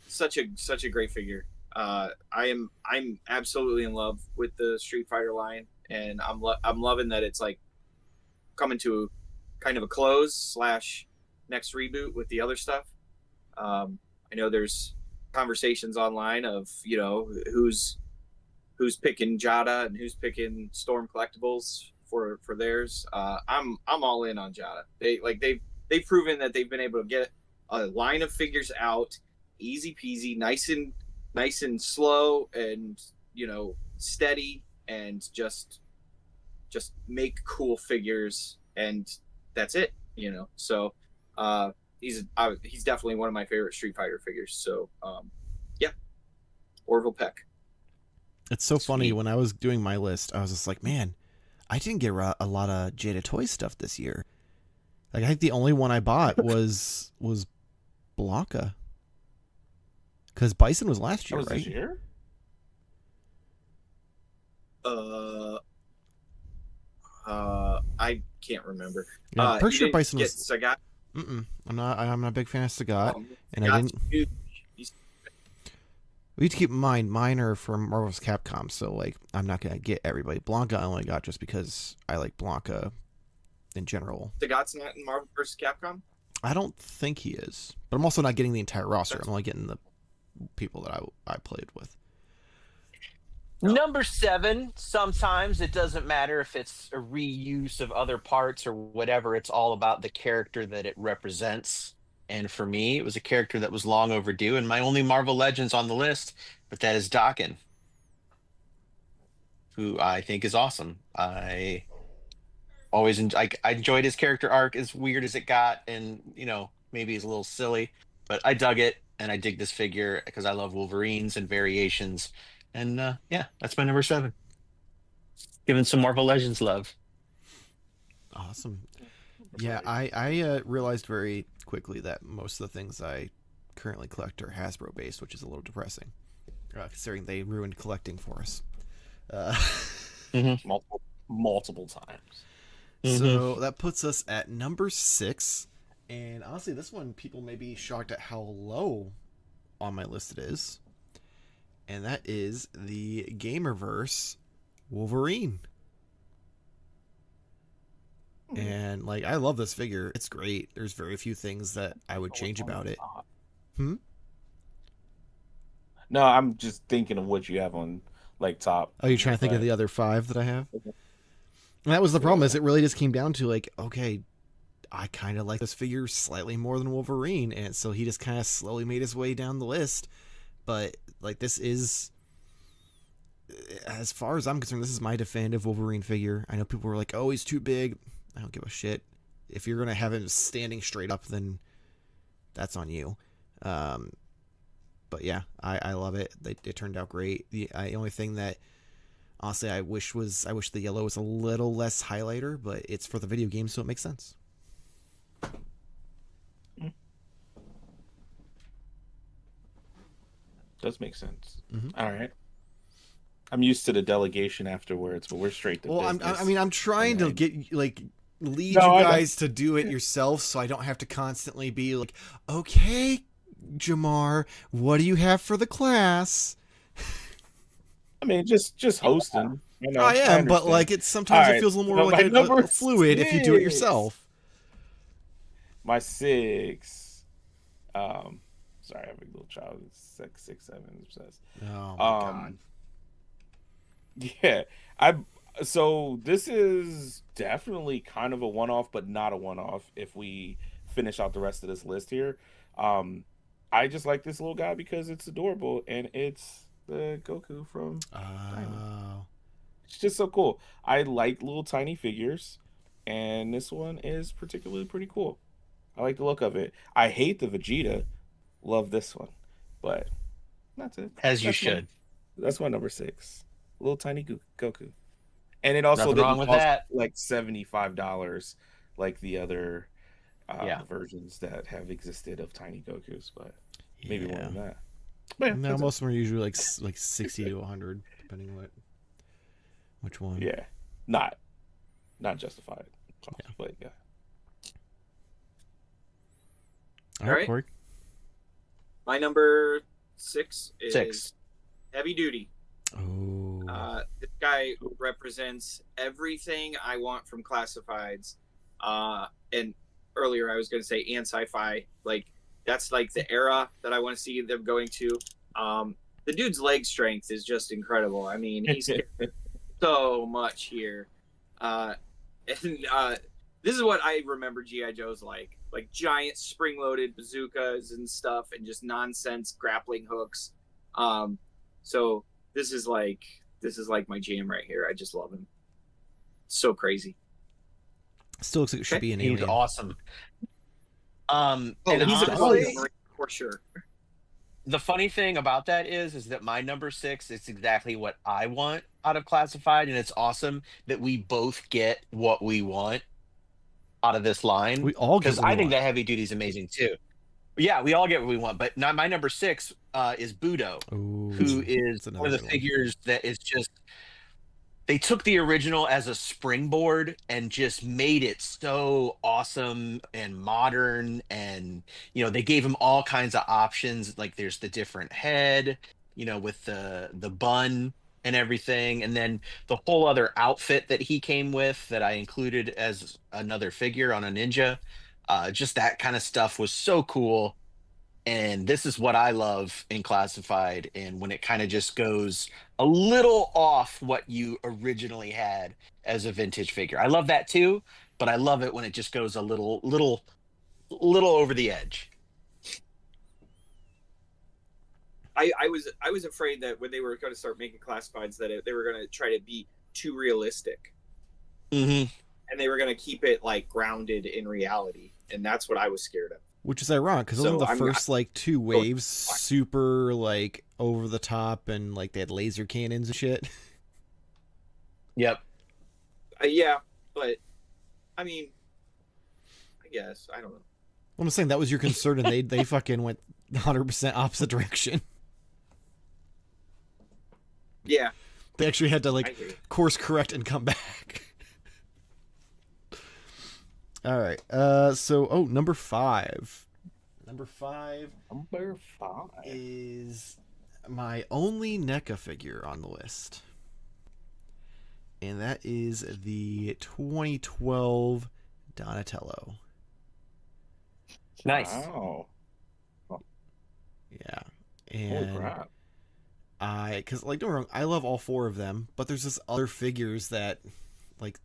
Such a great figure. I'm absolutely in love with the Street Fighter line, and I'm loving that it's like coming to kind of a close / next reboot with the other stuff. I know there's conversations online of, you know, who's picking Jada and who's picking Storm Collectibles for theirs. I'm all in on Jada. They've proven that they've been able to get a line of figures out easy peasy, nice and slow, and, you know, steady, and just make cool figures, and that's it, you know. So he's definitely one of my favorite Street Fighter figures. So yeah, Orville Peck. It's so funny, when I was doing my list, I was just like, man, I didn't get a lot of Jada Toy stuff this year. Like, I think the only one I bought was Blanca. Because Bison was last year, right? This year? I can't remember. Yeah, I'm pretty sure Bison was. Sagat? I'm not a big fan of Sagat, and Sagat's I didn't. huge. We need to keep in mind, mine are from Marvel's Capcom, so like I'm not gonna get everybody. Blanca I only got just because I like Blanca in general. Sagat's not in Marvel vs. Capcom? I don't think he is, but I'm also not getting the entire roster. I'm only getting the people that I played with. Number 7, sometimes it doesn't matter if it's a reuse of other parts or whatever. It's all about the character that it represents. And for me, it was a character that was long overdue, and my only Marvel Legends on the list, but that is Daken, who I think is awesome. I always I enjoyed his character arc, as weird as it got, and, you know, maybe he's a little silly, but I dug it, and I dig this figure because I love Wolverines and variations. And yeah, that's my number 7. Giving some Marvel Legends love. Awesome. Yeah, I realized very quickly that most of the things I currently collect are Hasbro based, which is a little depressing, considering they ruined collecting for us. Multiple times. So that puts us at number 6, and honestly, this one people may be shocked at how low on my list it is, and that is the Gamerverse Wolverine. And like, I love this figure. It's great. There's very few things that I would change about it. No, I'm just thinking of what you have on like top. Oh, you're trying to think of the other 5 that I have? And that was the problem, is it really just came down to like, okay, I kind of like this figure slightly more than Wolverine, and so he just kind of slowly made his way down the list. But like, this is, as far as I'm concerned, this is my definitive Wolverine figure. I know people were like, oh, he's too big. I don't give a shit. If you're gonna have him standing straight up, then that's on you. But yeah, I love it. It turned out great. The only thing that honestly I wish the yellow was a little less highlighter, but it's for the video game, so it makes sense. Does make sense. Mhm. All right. I'm used to the delegation afterwards, but we're straight to Well, business. I'm trying to get like lead No, you I know. guys to do it yourself, so I don't have to constantly be like, okay, Jarmar, what do you have for the class? I mean, just hosting. You know, I am, but understand. like, it's sometimes All it right, feels a little so more my like number a fluid if you do it 6. yourself. My 6. Sorry, I have a little child. 6, 7 says. Oh my god. Yeah, so this is definitely kind of a one-off, but not a one-off if we finish out the rest of this list here. I just like this little guy because it's adorable, and it's the Goku from Oh. It's just so cool. I like little tiny figures, and this one is particularly pretty cool. I like the look of it. I hate the Vegeta. Love this one, but that's it. As you That's should. That's my number 6. Little tiny Goku. And it also Nothing didn't wrong with cost that. like $75 like the other Yeah. versions that have existed of tiny Gokus, but maybe more Yeah. than that. But yeah, No, that's it. most of them are usually like 60 to 100, depending on which one. Yeah, not justified. Yeah. But yeah. All All right, right. Corey. My number 6 is 6. Heavy Duty. Oh. This guy represents everything I want from classifieds. And earlier I was going to say and sci-fi. Like, that's like the era that I want to see them going to. The dude's leg strength is just incredible. I mean, he's so much here. This is what I remember G.I. Joe's like giant spring-loaded bazookas and stuff, and just nonsense grappling hooks. So this is like my jam right here. I just love him. So crazy. Still looks like it should be an He's alien. awesome. And he's a honestly, for sure. the funny thing about that is that my number 6 is exactly what I want out of classified, and it's awesome that we both get what we want out of this line. We all get because what we I think want. that heavy duty is amazing too. Yeah, we all get what we want, but not my number 6 is Budo, Ooh, who is that's one of the another good one. figures that is just, they took the original as a springboard and just made it so awesome and modern, and they gave him all kinds of options. Like, there's the different head, with the bun and everything, and then the whole other outfit that he came with that I included as another figure on a ninja. Just that kind of stuff was so cool. And this is what I love in classified, and when it kind of just goes a little off what you originally had as a vintage figure. I love that too, but I love it when it just goes a little over the edge. I was afraid that when they were going to start making classifieds that they were going to try to be too realistic, Mm-hmm. and they were going to keep it like grounded in reality, and that's what I was scared of. Which is ironic, because So wasn't the I'm first like 2 waves fine. super like over the top, and like they had laser cannons and shit? Yep. Yeah, but I mean, I guess I don't know. Well, I'm saying that was your concern, and they fucking went 100% opposite direction. Yeah, They actually had to I like hear you. course correct and come back. All right. So number 5. Number 5 Number 5. is my only NECA figure on the list. And that is the 2012 Donatello. Nice. Wow. Yeah. Holy And crap. because like, don't get me wrong, I love all 4 of them, but there's just other figures that like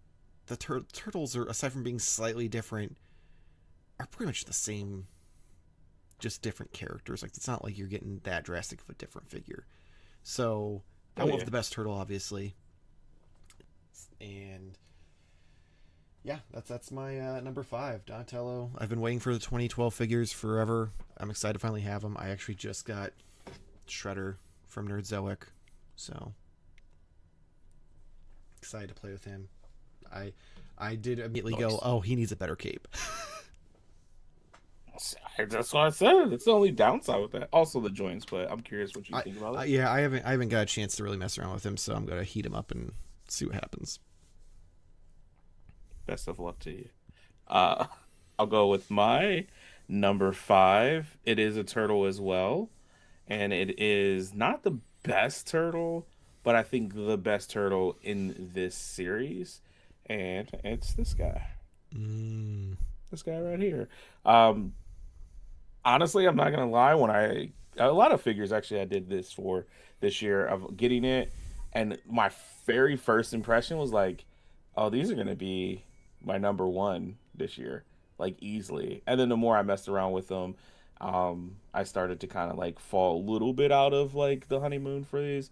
the turtles are, aside from being slightly different, are pretty much the same, just different characters. Like, it's not like you're getting that drastic of a different figure. So I went with the best turtle, obviously, and yeah, that's my number 5, Donatello. I've been waiting for the 2012 figures forever. I'm excited to finally have them. I actually just got Shredder from Nerdzoic, so excited to play with him. I did immediately go, oh, he needs a better cape. That's what I said. It's the only downside with that. Also the joints, but I'm curious what you think about it. Yeah, I haven't got a chance to really mess around with him, so I'm gonna heat him up and see what happens. Best of luck to you. I'll go with my number 5. It is a turtle as well, and it is not the best turtle, but I think the best turtle in this series, and it's this guy. This guy right here. Honestly, I'm not gonna lie. A lot of figures actually I did this for this year of getting it, and my very first impression was like, oh, these are gonna be my number 1 this year, like easily. And then the more I messed around with them, I started to kind of like fall a little bit out of like the honeymoon for these.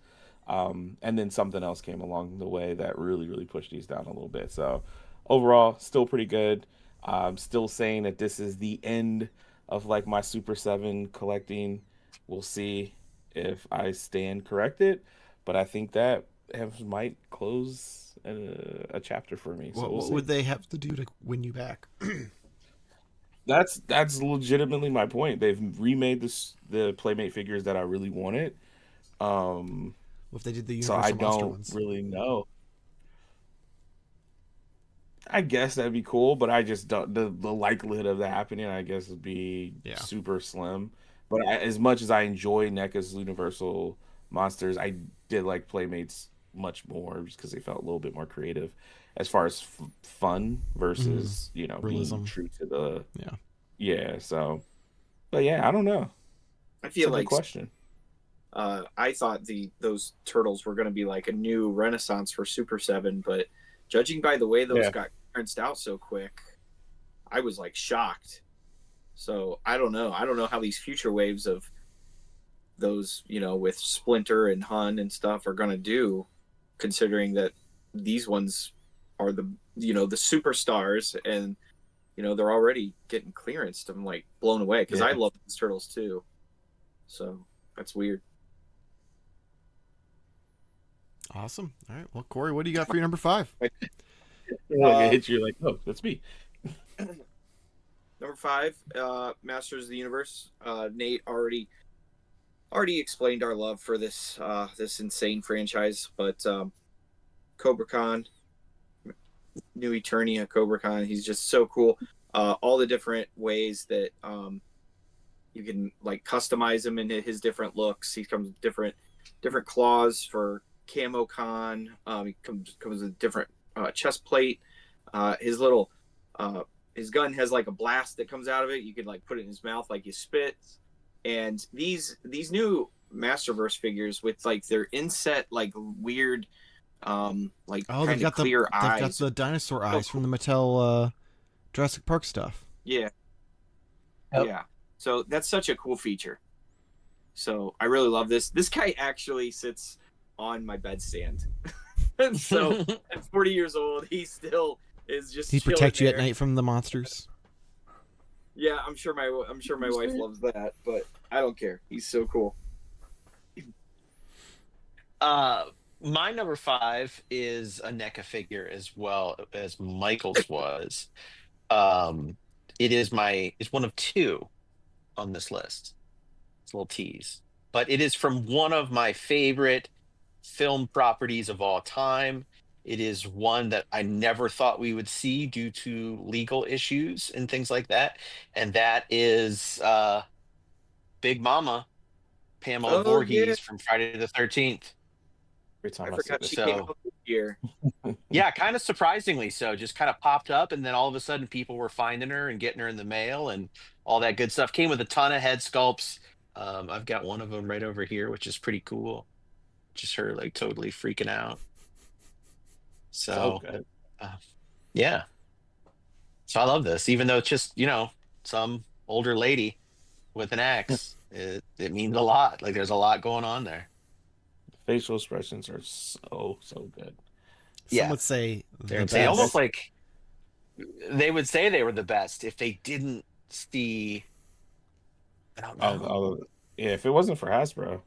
And then something else came along the way that really pushed these down a little bit. So overall, still pretty good. I'm still saying that this is the end of like my Super 7 collecting. We'll see if I stand corrected, but I think that might close a chapter for me. So what would they have to do to win you back? That's legitimately my point. They've remade the Playmate figures that I really wanted. If they did the so Universal I Monster don't ones. really know. I guess that'd be cool, but I just don't. The likelihood of that happening, I guess, would be super slim. But as much as I enjoy NECA's Universal Monsters, I did like Playmates much more just because they felt a little bit more creative as far as fun versus realism. being true to the So, but yeah, I don't know. I feel it's a like good question. I thought those turtles were going to be like a new renaissance for Super 7, but judging by the way those got clearanced out so quick, I was like shocked. So I don't know. I don't know how these future waves of those, with Splinter and Hun and stuff are going to do, considering that these ones are the superstars, and they're already getting clearanced. I'm like blown away because I love these turtles too. So that's weird. Awesome. All right. Well, Corey, what do you got for your number 5? It hits you like, oh, that's me. Number 5, Masters of the Universe. Nate already explained our love for this insane franchise, but Cobra Khan, New Eternia Cobra Khan, he's just so cool. All the different ways that you can like customize him into his different looks. He comes with different claws for Camo Khan. He comes with a different chest plate. His little his gun has like a blast that comes out of it. You can like put it in his mouth like you spit. And these new Masterverse figures with like their inset like weird like kind of clear eyes. They've got the dinosaur eyes from the Mattel Jurassic Park stuff. Yeah. Yep. Yeah. So that's such a cool feature. So I really love this. This guy actually sits on my bedstand. So at 40 years old, he still is just. He protects you at night from the monsters. Yeah, I'm sure my wife loves that, but I don't care. He's so cool. My number 5 is a NECA figure as well as Michael's was. It's one of 2 on this list. It's a little tease, but it is from one of my favorite film properties of all time. It is one that I never thought we would see due to legal issues and things like that, and that is Big Mama Pamela Voorhees from Friday the 13th. Every time I forgot she came out this year. Yeah, kind of surprisingly so. Just kind of popped up, and then all of a sudden people were finding her and getting her in the mail and all that good stuff. Came with a ton of head sculpts. I've got one of them right over here, which is pretty cool. Just her like totally freaking out. So Yeah. So I love this, even though it's just, some older lady with an axe. It means a lot. Like there's a lot going on there. Facial expressions are so good. Some Yeah. would say They're the insane. Almost best. like they would say they were the best if they didn't see, I don't know. Yeah, if it wasn't for Hasbro,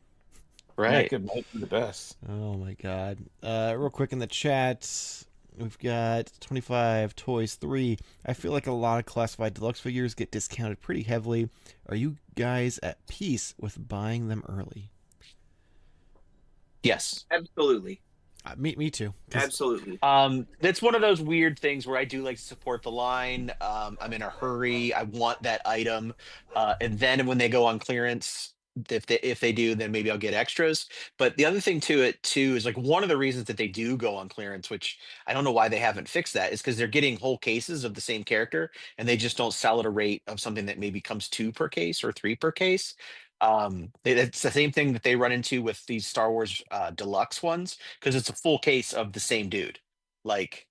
Right. NECA might be the best. Oh my god. Real quick in the chat, we've got 25 Toys 3. I feel like a lot of classified deluxe figures get discounted pretty heavily. Are you guys at peace with buying them early? Yes. Absolutely. Me too. 'Cause Absolutely. It's one of those weird things where I do like to support the line. I'm in a hurry. I want that item. And then when they go on clearance, if they do, then maybe I'll get extras. But the other thing to it too is like one of the reasons that they do go on clearance, which I don't know why they haven't fixed that, is because they're getting whole cases of the same character and they just don't sell at a rate of something that maybe comes 2 per case or 3 per case. It's the same thing that they run into with these Star Wars deluxe ones, because it's a full case of the same dude. Like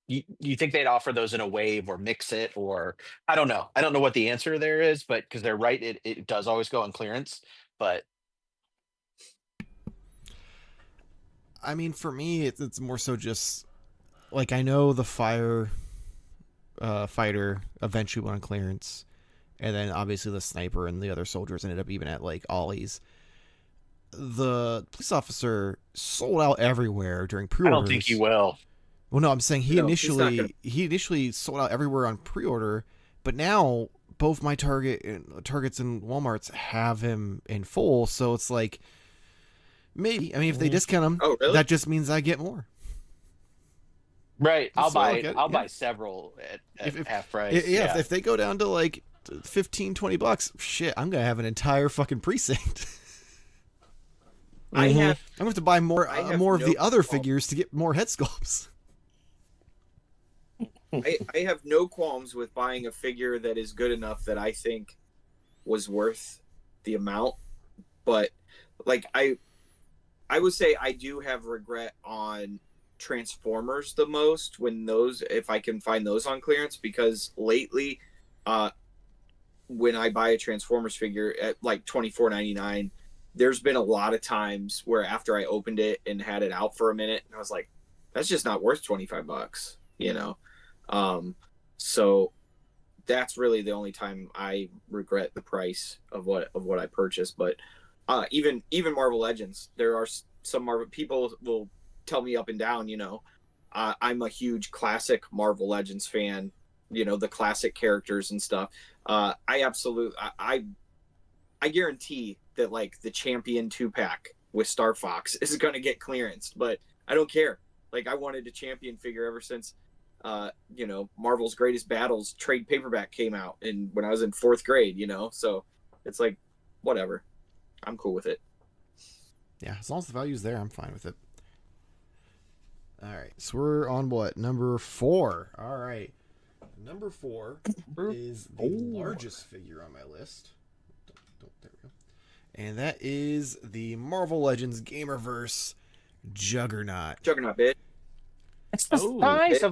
you think they'd offer those in a wave or mix it, or I don't know. I don't know what the answer there is, but because they're right, it does always go on clearance. But I mean, for me, it's more so just like I know the fighter eventually went on clearance, and then obviously the sniper and the other soldiers ended up even at like Ollie's. The police officer sold out everywhere during I pre-orders. don't think he will. Well, no, I'm saying he No, he's not gonna- initially sold out everywhere on pre-order, but now both my Targets and Walmart's have him in full, so it's like maybe. I mean, if they discount him, Oh, really? that just means I get more. Right. I'll So I'll buy. get it, I'll yeah. buy several at If- half price. Yeah, if they go down to like $15-20, shit, I'm gonna have an entire fucking precinct. I Mhm. have I'm gonna have to buy more I have more of no the other qualms. figures to get more head sculpts. I have no qualms with buying a figure that is good enough that I think was worth the amount. But like I would say I do have regret on Transformers the most when those, if I can find those on clearance, because lately when I buy a Transformers figure at like $24.99, there's been a lot of times where after I opened it and had it out for a minute, I was like, that's just not worth $25, you know? So that's really the only time I regret the price of what I purchased. But even Marvel Legends, there are some Marvel people will tell me up and down, I'm a huge classic Marvel Legends fan, the classic characters and stuff. I guarantee that like the Champion 2-pack with Star Fox is going to get clearanced, but I don't care. Like I wanted a Champion figure ever since Marvel's Greatest Battles trade paperback came out, and when I was in 4th grade, so it's like whatever, I'm cool with it. Yeah, as long as the value's there, I'm fine with it. All right, so we're on what, number 4? All right, number 4 is the largest figure on my list. There we go. And that is the Marvel Legends Gamerverse Juggernaut. Juggernaut bit. It's the size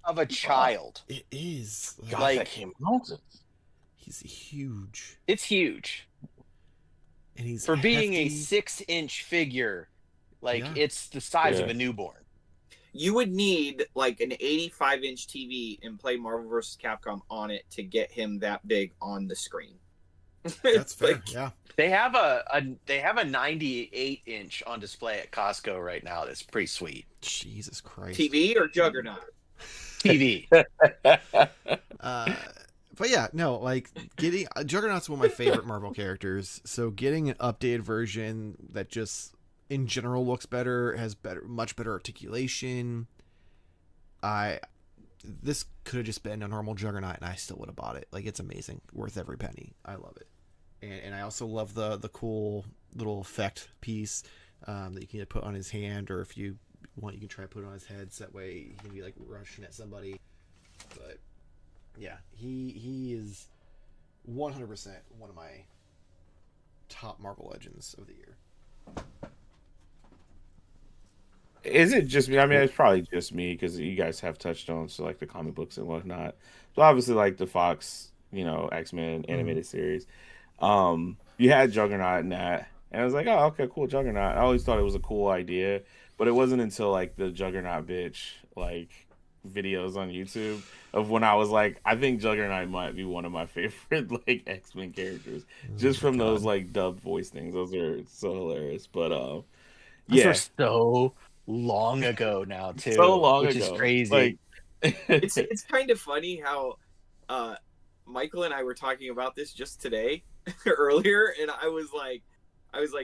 of a child. It is. God, Like- that came out. He's huge. It's huge And he's for being a hefty. 6-inch figure. Like Yeah. it's the size of Yeah. a newborn. You would need like an 85-inch TV and play Marvel vs. Capcom on it to get him that big on the screen. That's fair. Like, Yeah. They have a 98-inch on display at Costco right now. That's pretty sweet. Jesus Christ. TV or Juggernaut? TV. But yeah, no, like getting Juggernaut's one of my favorite Marvel characters. So getting an updated version that just in general looks better, has much better articulation. This could have just been a normal Juggernaut, and I still would have bought it. Like it's amazing, worth every penny. I love it, and I also love the cool little effect piece that you can either put on his hand, or if you want, you can try to put it on his head. So that way he can be like rushing at somebody. But yeah, he is 100% one of my top Marvel Legends of the year. Is it just me? I mean, it's probably just me because you guys have touched on so like the comic books and whatnot. So obviously, like the Fox, X-Men animated series. You had Juggernaut in that, and I was like, oh, okay, cool, Juggernaut. I always thought it was a cool idea, but it wasn't until like the Juggernaut bitch like videos on YouTube of when I was like, I think Juggernaut might be one of my favorite like X-Men characters, just from those like dubbed voice things. Those are so hilarious. But Those yeah, were so long ago now too, so long which ago, is crazy. like. It's kind of funny how Michael and I were talking about this just today earlier, and I was like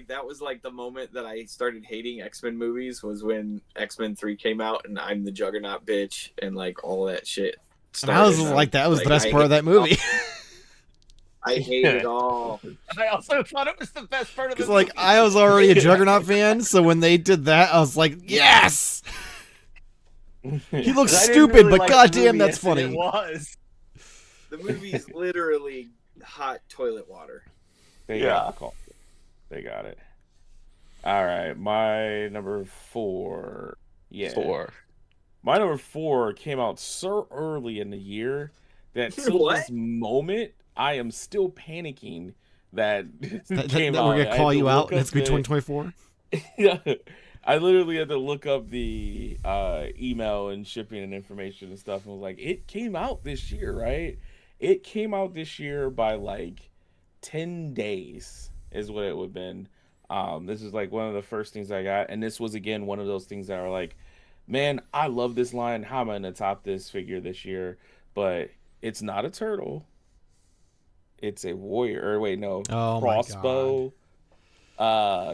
that was like the moment that I started hating X-Men movies was when X-Men 3 came out and I'm the Juggernaut bitch and like all that shit And I was started. like, that was the best I part of that hate it all. movie. I hate it all. I also thought it was the best part of the Because like movie. I was already a Juggernaut fan, so when they did that, I was like, yes. He looks 'Cause I didn't stupid, really but like the goddamn, movie that's as funny. It was. The movie's literally hot toilet water. They got the call. They got it. All right, my number 4. Yeah, 4. my number 4 came out so early in the year that till What? this moment, I am still panicking that That came we're out. gonna I had call to you out, look and it's up gonna be 2024. Yeah, I literally had to look up the email and shipping and information and stuff, and was like, it came out this year, right? It came out this year by like 10 days is what it would have been. This is like one of the first things I got, and this was again one of those things that are like, man, I love this line. How am I gonna top this figure this year? But it's not a turtle. It's a warrior. Or wait, no, Oh my crossbow.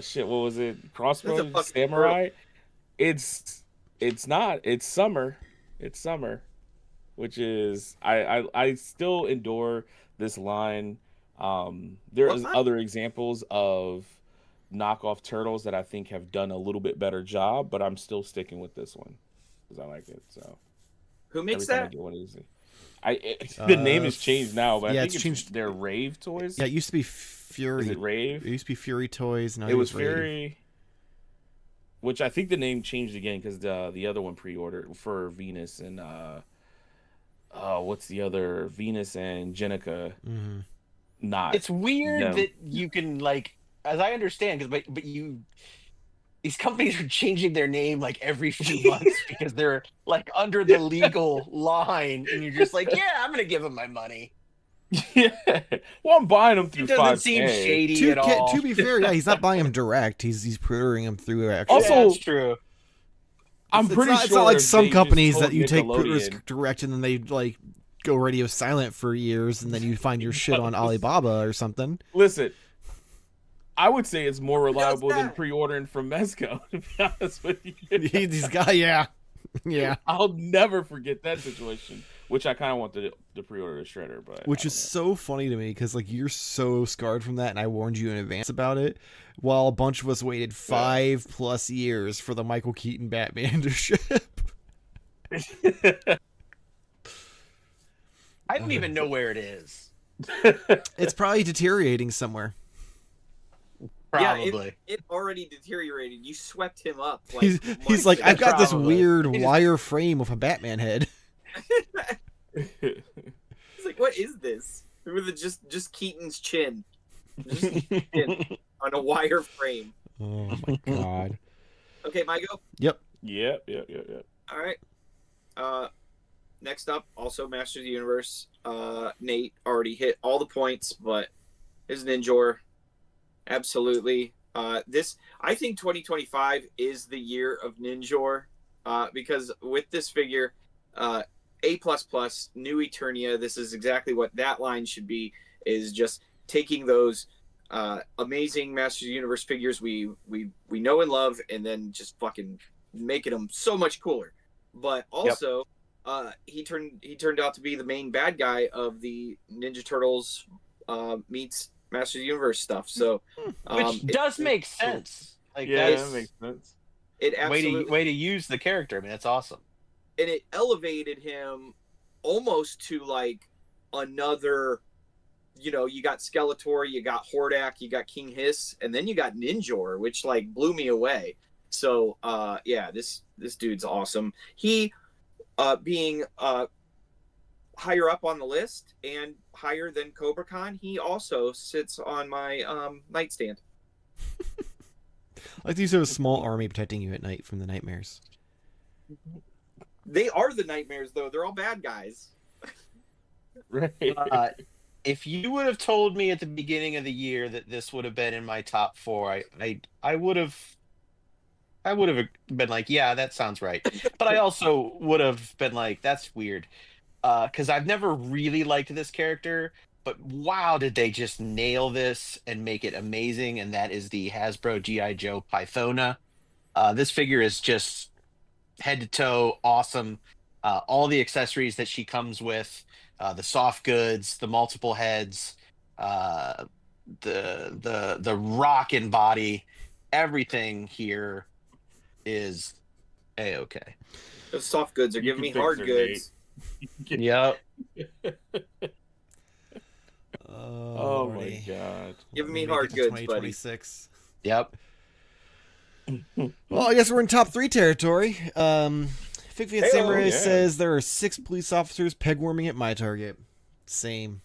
Shit, what was it? That's a Crossbow fucking samurai. It's not. It's summer. It's summer, which is I still endure this line. There's What? other examples of knockoff turtles that I think have done a little bit better job, but I'm still sticking with this one because I like it. So Who makes every time I that? get one, the name has changed now, but yeah, I think it's changed. They're Rave toys. Yeah, it used to be Fury. Is it Rave? It used to be Fury Toys. Now It was Rave. Fury, which I think the name changed again because the other one pre-ordered for Venus and what's the other Venus and Jenica? Mm-hmm. Not. It's weird them. that you can like, as I understand, because but you, these companies are changing their name like every few months because they're like under the legal line, and you're just like, yeah, I'm gonna give them my money. Yeah. Well, I'm buying them through It doesn't 5K. seem shady at all. To be fair, yeah, he's not buying them direct. He's pre-ordering them through actual. Also, yeah, that's true. I'm It's pretty not, sure it's not like if some they just companies told that you take pre-orders Nickelodeon- direct and then they like go radio silent for years and then you find your shit on Alibaba or something. Listen, I would say it's more reliable than that? pre-ordering from Mezco. To be honest with you, These guys, yeah. I'll never forget that situation. Which I kind of want the pre-order to Shredder, but Which is so funny to me because like you're so scarred from that, and I warned you in advance about it. While a bunch of us waited 5+ years for the Michael Keaton Batman to ship. I don't even know where it is. It's probably deteriorating somewhere. Probably. Yeah, it already deteriorated. You swept him up. Like, He's months like, ago. I've got this Probably. weird wire frame with a Batman head. It's like, what is this? With just Keaton's chin, just chin on a wire frame. Oh my god. Okay, my go. Yep. Yep. All right. Next up, also Masters of the Universe. Nate already hit all the points, but is Ninjor. Absolutely. I think 2025 is the year of Ninjor, because with this figure, A++, New Eternia, this is exactly what that line should be, is just taking those amazing Masters of the Universe figures we know and love, and then just fucking making them so much cooler. But also, he turned out to be the main bad guy of the Ninja Turtles meets Masters of the Universe stuff. So, Which does make sense. Like, Yeah, that's that makes sense. it absolutely way to use the character. I mean, that's awesome. and it elevated him almost to like another. You know, you got Skeletor, you got Hordak, you got King Hiss, and then you got Ninjor, which like blew me away. So yeah, this dude's awesome. He being higher up on the list and higher than Cobra Khan, he also sits on my nightstand. Like these are a small army protecting you at night from the nightmares. They are the nightmares, though. They're all bad guys. Right. If you would have told me at the beginning of the year that this would have been in my top 4, I would have been like, yeah, that sounds right. But I also would have been like, that's weird. Because I've never really liked this character, but wow, did they just nail this and make it amazing? And that is the Hasbro G.I. Joe Pythona. This figure is just head to toe awesome. All the accessories that she comes with, the soft goods, the multiple heads, the rockin' body, everything here is a-okay. Those soft goods are You giving me can fix hard her, goods. Yep. Oh my Lordy. god. Giving me Make hard it to goods, buddy. 2026. Yep. Well, I guess we're in top 3 territory. Fig Fan Hey-o. Samurai Yeah. says there are 6 police officers pegworming at my Target. Same.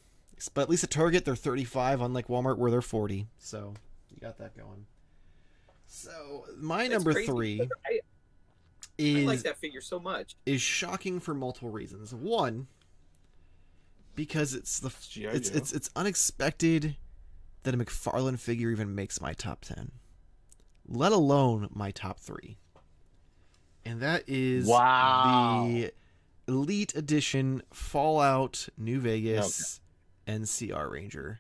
But at least at Target, they're 35, unlike Walmart, where they're 40. So, you got that going. So, my That's number crazy, 3 because I is like that figure so much. shocking for multiple reasons. One, because it's G.I. it's Joe. it's unexpected that a McFarlane figure even makes my top 10, let alone my top 3. And that is Wow. the Elite Edition Fallout New Vegas NCR Ranger.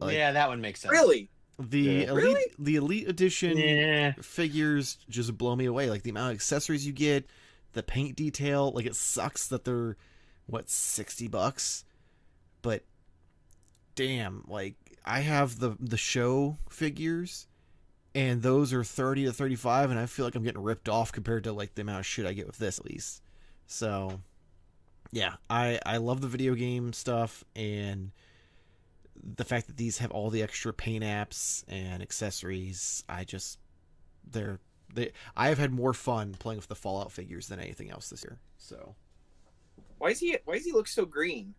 Like, Yeah, that one makes sense. Really? The Yeah. elite, Really? the Elite Edition Yeah. figures just blow me away. Like the amount of accessories you get, the paint detail. Like it sucks that they're $60, but damn, like I have the show figures, and those are 30 to 35, and I feel like I'm getting ripped off compared to like the amount of shit I get with this at least. So yeah, I love the video game stuff, and the fact that these have all the extra paint apps and accessories. I have had more fun playing with the Fallout figures than anything else this year. So Why does he look so green?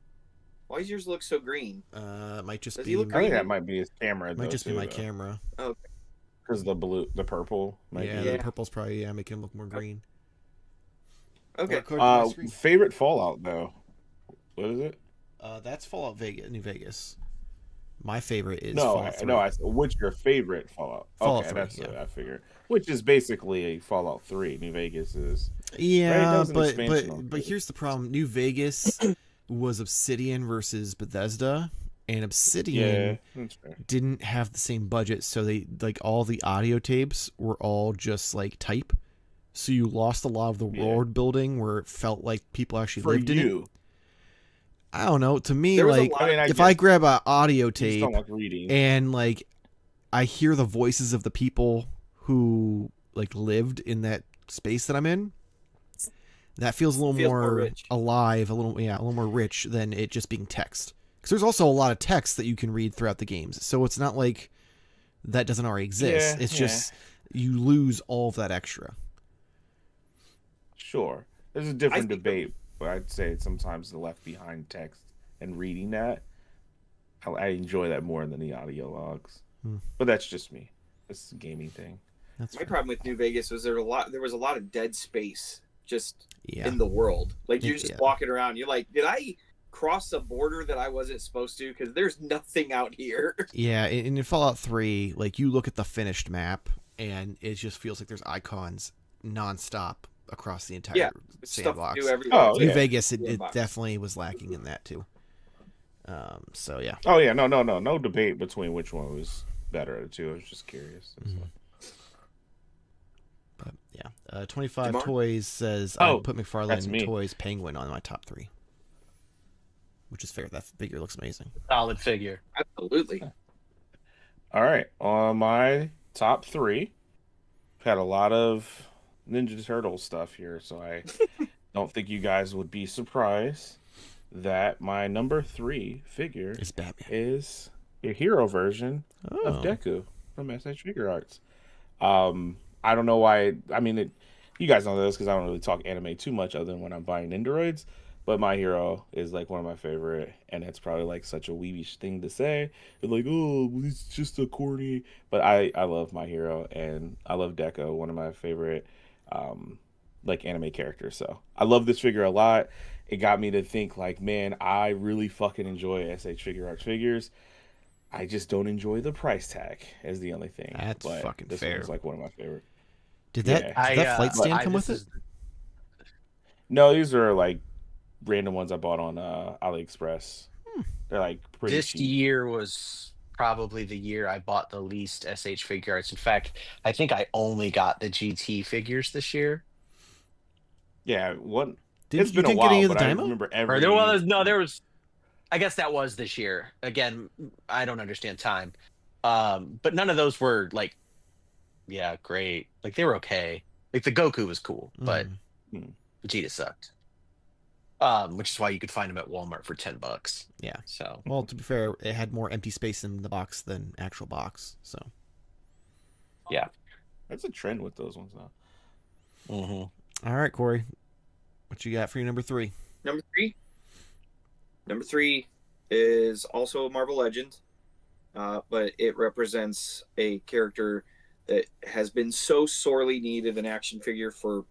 Why does yours look so green? it might just Does be he look I think green? that might be his camera. might just be my camera. Because the purple. Might Yeah, be. the purple's probably making him look more green. Okay. According to my screen. Favorite Fallout though. What is it? That's Fallout Vegas, New Vegas. My favorite is No, Fallout 3. no. What's your favorite Fallout? Fallout Okay, 3, that's yeah. what I figured. Which is basically a Fallout 3. New Vegas is. Yeah, Right, that was an but expansion on it. here's the problem. New Vegas was Obsidian versus Bethesda, and Obsidian Yeah, that's fair. didn't have the same budget, so they like all the audio tapes were all just like type. So you lost a lot of the Yeah. world building where it felt like people actually For lived in it. you, I don't know. To me, There was a like lot I mean, I if guess I grab a audio you just tape don't like reading. and like I hear the voices of the people who like lived in that space that I'm in, that feels a little Feels more more rich. alive, a little more rich than it just being text. Because there's also a lot of text that you can read throughout the games, so it's not like that doesn't already exist. Yeah, It's yeah. just you lose all of that extra. Sure, there's a different think- debate, but I'd say sometimes the left behind text and reading that, I enjoy that more than the audio logs. But that's just me. It's a gaming thing. That's My fair. problem with New Vegas was there was a lot of dead space just Yeah. in the world. Like you're just Yeah. walking around, you're like, did I cross a border that I wasn't supposed to? Because there's nothing out here. Yeah, in Fallout 3, like you look at the finished map and it just feels like there's icons nonstop across the entire Yeah, Stuff sandbox. to do everywhere. Oh, It's New like- yeah. Vegas, it Sandbox. definitely was lacking in that too. So yeah. Oh yeah, no debate between which one was better of the two. I was just curious. That's all. But yeah, 25 Jamar? Toys says Oh, I put that's McFarlane me. Toys Penguin on my top 3, which is fair. That figure looks amazing. Solid figure. Absolutely. All right, on my top 3, had a lot of Ninja Turtle stuff here, so I don't think you guys would be surprised that my number 3 figure It's Batman. is a hero version Oh. of Deku from SH Figure Arts. I don't know why. I mean, you guys know this because I don't really talk anime too much other than when I'm buying Nendoroids. But My Hero is like one of my favorite, and it's probably like such a weebish thing to say. It's like, oh, it's just a corny. But I love My Hero, and I love Deco, one of my favorite like anime characters. So I love this figure a lot. It got me to think like, man, I really fucking enjoy SH Figure Arts figures. I just don't enjoy the price tag as the only thing. That's but fucking this fair. one's like one of my favorite. Did Yeah. that flight stand come with this it? is- No, these are like random ones I bought on AliExpress. They're like pretty This cheap. year was probably the year I bought the least SH figure arts. In fact, I think I only got the GT figures this year. Yeah, one. Didn't It's been a get while, any of the but I Dymo? remember Or every. there was. I guess that was this year. Again, I don't understand time. But none of those were like, yeah, great. Like they were okay. Like the Goku was cool, but Mm. Vegeta sucked. Which is why you could find them at Walmart for $10. Yeah. So Well, to be fair, it had more empty space in the box than actual box. So That's a trend with those ones now. mhm. all right, Corey, what you got for your number 3? Number three. Number 3 is also a Marvel Legend, but it represents a character that has been so sorely needed an action figure for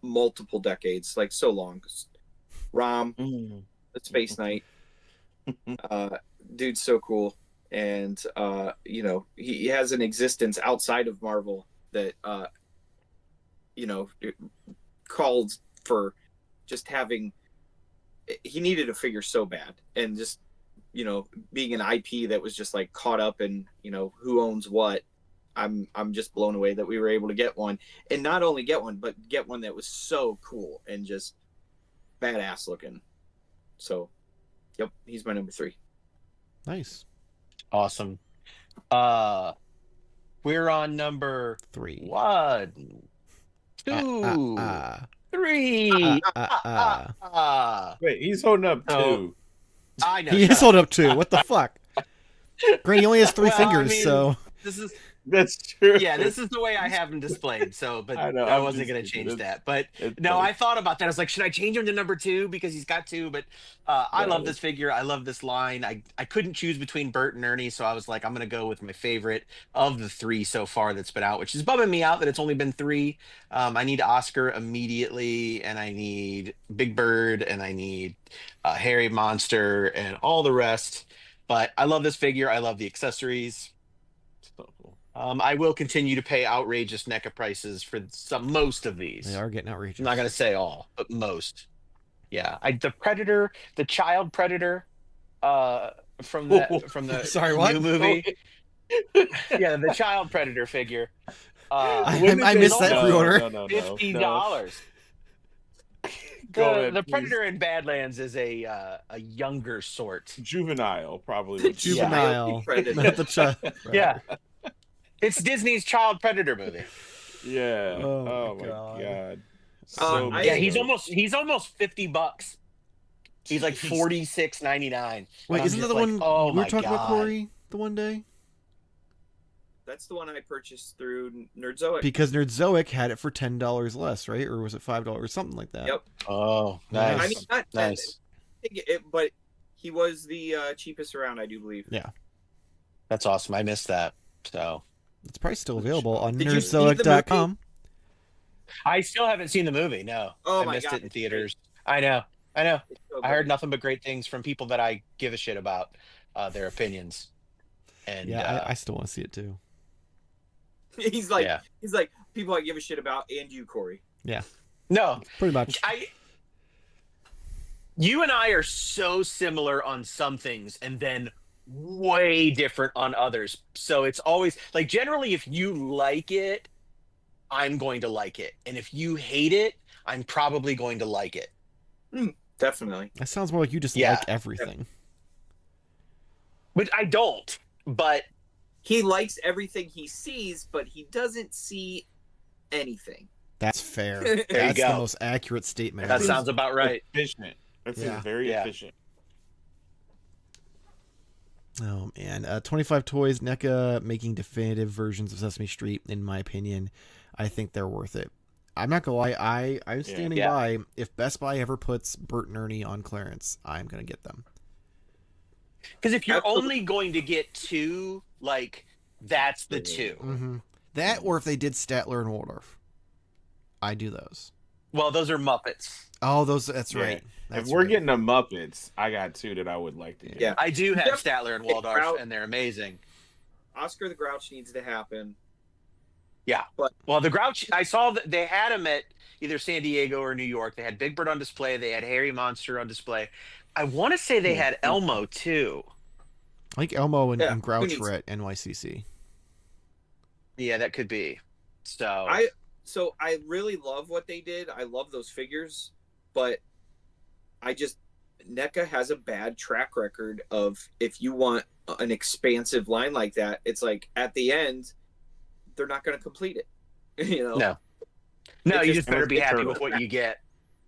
multiple decades, like so long. Rom, the Space Knight, dude's so cool, and you know he has an existence outside of Marvel that you know called for just having. He needed a figure so bad, and just you know being an IP that was just like caught up in you know who owns what. I'm just blown away that we were able to get one, and not only get one, but get one that was so cool and just badass looking. So, yep, he's my number 3. Nice. Awesome. We're on number 3. 1, 2, 3. Wait, he's holding up So- two. I know. He is holding up 2. What the fuck? Granny only has 3 Well, I fingers, mean- so This is That's true. yeah, this is the way I have them displayed. So, but I know, I I'm wasn't just going to kidding. change that. But It's no, funny. I thought about that. I was like, should I change him to number 2 because he's got 2? But I No. love this figure. I love this line. I couldn't choose between Bert and Ernie, so I was like, I'm going to go with my favorite of the 3 so far that's been out, which is bumming me out that it's only been 3. I need Oscar immediately, and I need Big Bird, and I need Hairy Monster, and all the rest. But I love this figure. I love the accessories. So cool. I will continue to pay outrageous NECA prices for most of these. they are getting outrageous. I'm not gonna say all, but most. Yeah, the Predator, the child Predator, from the Sorry, what? new movie. Yeah, the child Predator figure. I When did they- missed that No, pre-order. No, $50. Go ahead, The please. Predator in Badlands is a younger sort. Juvenile, probably. would- Juvenile. Predator. Not the child. Yeah, it's Disney's Child Predator movie. Yeah. Oh Oh, my my God. god. I- Yeah, good. he's almost $50. He's like $46.99. Wait, I'm isn't that just the like, one oh we were my talking about, God. Corey, the one day? That's the one I purchased through Nerdzoic. Because Nerdzoic had it for $10 less, right? Or was it $5? Something like that. Yep. Oh, Nice. I mean, not nice. but he was the cheapest around, I do believe. That's awesome. I missed that. So It's probably still available on Did you see the nerdzoic.com. I still haven't seen the movie. No, Oh I my missed God, it in it's theaters. I know. It's so I heard good. nothing but great things from people that I give a shit about their opinions. And Yeah, I still want to see it too. He's like, yeah, people I give a shit about, and you, Corey. no, Pretty much. you and I are so similar on some things, and then way different on others. So it's always like generally, if you like it, I'm going to like it, and if you hate it, I'm probably going to like it. Definitely. That sounds more like you just Yeah. like everything. But I don't. But He likes everything he sees, but he doesn't see anything. That's fair. There you That's the go. most accurate statement. that ever. sounds about right. Efficient. That's Yeah. very Yeah. efficient. Oh man, 25 Toys, NECA making definitive versions of Sesame Street. In my opinion, I think they're worth it. I'm not gonna lie, I'm standing Yeah. by. If Best Buy ever puts Bert and Ernie on clearance, I'm gonna get them. Because if you're Absolutely. only going to get two, like that's the two. Mm-hmm. That, or if they did Statler and Waldorf, I do those. Well, those are Muppets. Oh, those. That's Yeah. right. That's If we're right. getting the Muppets, I got two that I would like to get. Yeah. I do have Yep. Statler and Hey, Waldorf, Trout. and they're amazing. Oscar the Grouch needs to happen. Yeah. But Well, the Grouch, I saw that they had them at either San Diego or New York. They had Big Bird on display. They had Harry Monster on display. I want to say they had Elmo too. I think Elmo and, Yeah, and who Grouch needs- were at NYCC. Yeah, that could be. So I really love what they did. I love those figures, but NECA has a bad track record of, if you want an expansive line like that, it's like at the end they're not going to complete it. You know? No. No, It you just- just better be happy turtle. with what you get.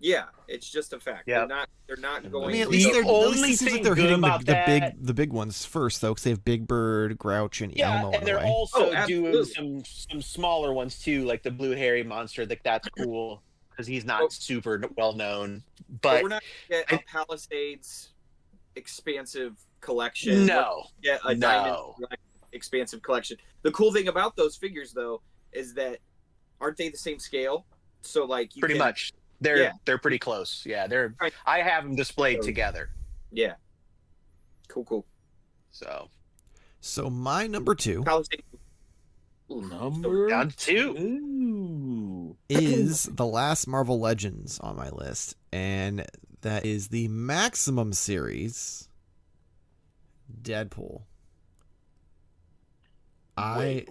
Yeah, it's just a fact. Yep. They're not I going. mean, at to least The go- only it seems like thing they're good hitting about that- the big ones first, though, because they have Big Bird, Grouch, and Yeah, Elmo on and the they're way. also Oh, doing absolutely. some smaller ones too, like the Blue Harry Monster. Like that's cool because he's not Oh. super well known. but But we're not going to get a Palisades expansive collection. no, Get a No. Diamond expansive collection. The cool thing about those figures, though, is that aren't they the same scale? So like you pretty can- much they're pretty close. Yeah, they're. Right. I have them displayed So- together. Yeah. Cool. So So my number 2 Palisades. Number down to two. two. is the last Marvel Legends on my list, and that is the Maximum series, Deadpool. Wait,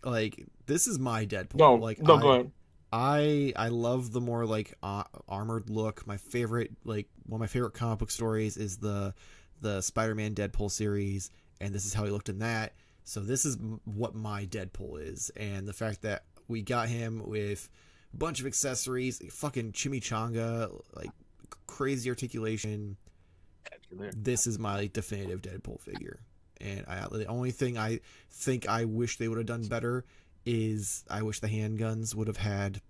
Like, this is my Deadpool. no, like no, go ahead. I love the more like armored look. My favorite, like one of my favorite comic book stories is the Spider-Man Deadpool series, and this is how he looked in that. So this is what my Deadpool is, and the fact that we got him with a bunch of accessories, fucking chimichanga, like crazy articulation. This is my definitive Deadpool figure. And the only thing I think I wish they would have done better is I wish the handguns would have had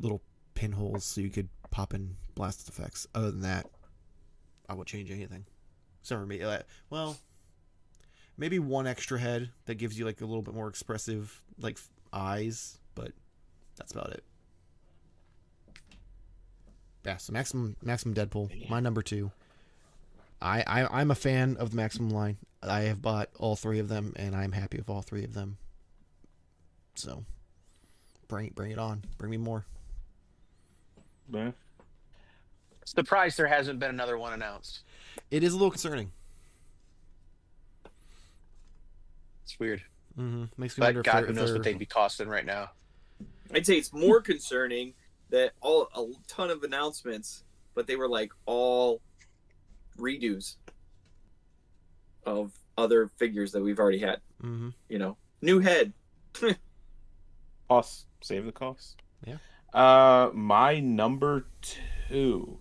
little pinholes so you could pop in blast effects. Other than that, I would change anything. Except for me, well, maybe one extra head that gives you like a little bit more expressive like eyes, but that's about it. Yeah, so Maximum Deadpool, my number 2. I'm a fan of the Maximum line. I have bought all 3 of them, and I'm happy with all 3 of them. So, bring it on. Bring me more. Yeah. Surprised there hasn't been another one announced. It is a little concerning. It's weird, Makes me but wonder if God, they're- who if knows they're- what they'd be costing right now. I'd say it's more concerning that a ton of announcements, but they were like all redos of other figures that we've already had. Mhm. You know, new head. Cost. Save the cost. Yeah. My number 2.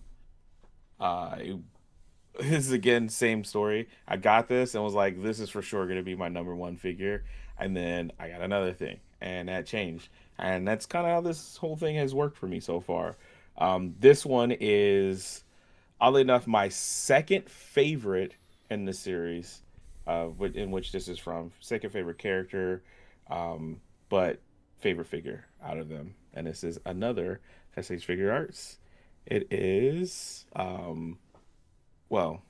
This is again same story. I got this and was like, this is for sure gonna be my number 1 figure. And then I got another thing, and that changed. And that's kind of how this whole thing has worked for me so far. This one is, oddly enough, my second favorite in the series, in which this is from. Second favorite character, but favorite figure out of them. And this is another SH Figure Arts. It is, well,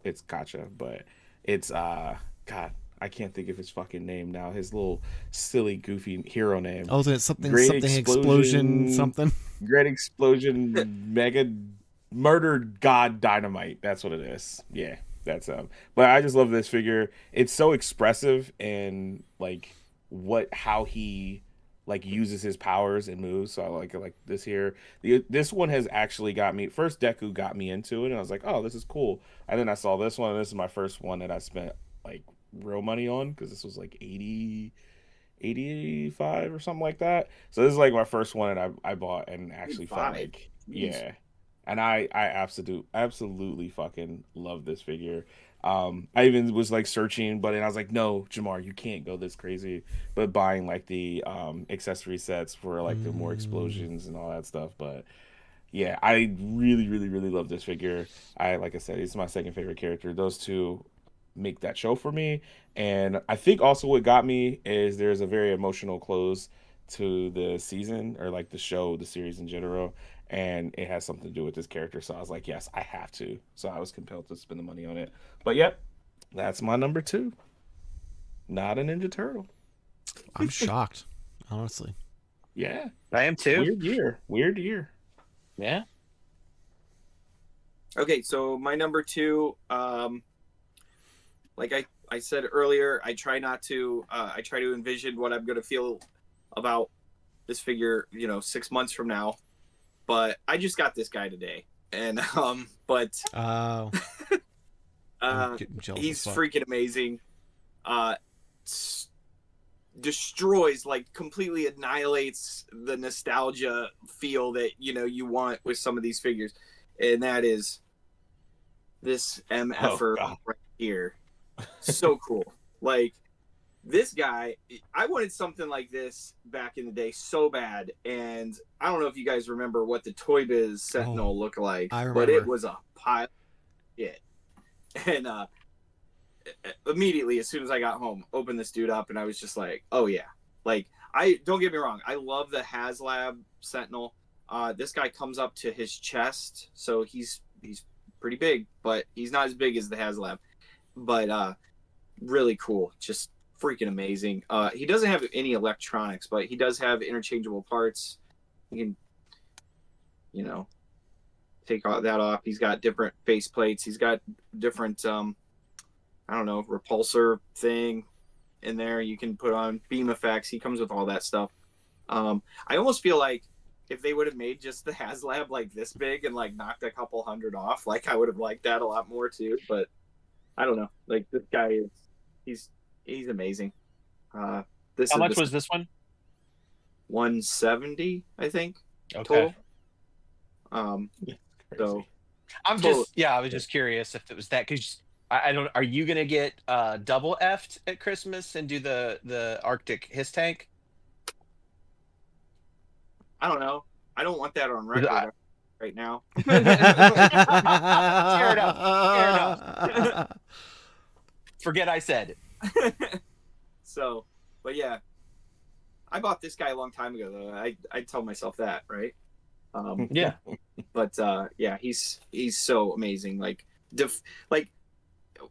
it's Gotcha, but it's, God, I can't think of his fucking name now. His little silly, goofy hero name. Oh, is it something Great explosion something? Great Explosion Mega Murdered God Dynamite. That's what it is. Yeah, that's but I just love this figure. It's so expressive and like how he like uses his powers and moves. So I like this here. This one has actually got me. First Deku got me into it, and I was like, oh, this is cool. And then I saw this one, and this is my first one that I spent like real money on, because this was like 85 or something like that. So this is like my first one that I bought and actually felt 85. like, yeah. And I absolutely fucking love this figure. I even was like searching, but then I was like, no, Jamar, you can't go this crazy. But buying like the accessory sets for like the more explosions and all that stuff. But yeah, I really, really, really love this figure. Like I said, it's my second favorite character. Those two make that show for me. And I think also what got me is there's a very emotional close to the season or like the show, the series in general. And it has something to do with this character. So I was like, yes, I have to. So I was compelled to spend the money on it. But yep, that's my number 2. Not a Ninja Turtle. I'm shocked, honestly. Yeah. I am too. Weird year. Weird year. Yeah. Okay, so my number 2, like I said earlier, I try to envision what I'm gonna feel about this figure, 6 months from now. But I just got this guy today, and but I'm getting jealous he's as fuck. freaking amazing. Destroys, like completely annihilates the nostalgia feel that you want with some of these figures, and that is this MFer right here. So cool. Like this guy, I wanted something like this back in the day so bad, and I don't know if you guys remember what the Toy Biz Sentinel looked like, I but it remember. was a pile of shit. And immediately, as soon as I got home, opened this dude up, and I was just like, oh yeah. Like, I don't get me wrong, I love the HasLab Sentinel. This guy comes up to his chest, so he's pretty big, but he's not as big as the HasLab. But really cool, just freaking amazing. He doesn't have any electronics, but he does have interchangeable parts. You can, take all that off. He's got different face plates. He's got different, repulsor thing in there. You can put on beam effects. He comes with all that stuff. I almost feel like if they would have made just the HasLab like this big and like knocked a couple hundred off, like I would have liked that a lot more too. But I don't know. Like this guy he's amazing. How much was this one? 170, I think. Okay. Total. So I was just curious if it was that, because I don't. Are you gonna get double F'd at Christmas and do the Arctic His Tank? I don't know. I don't want that on record right now. Fair enough. Forget I said it. So, but yeah, I bought this guy a long time ago though. I tell myself that, right? Yeah. But yeah, he's so amazing. Like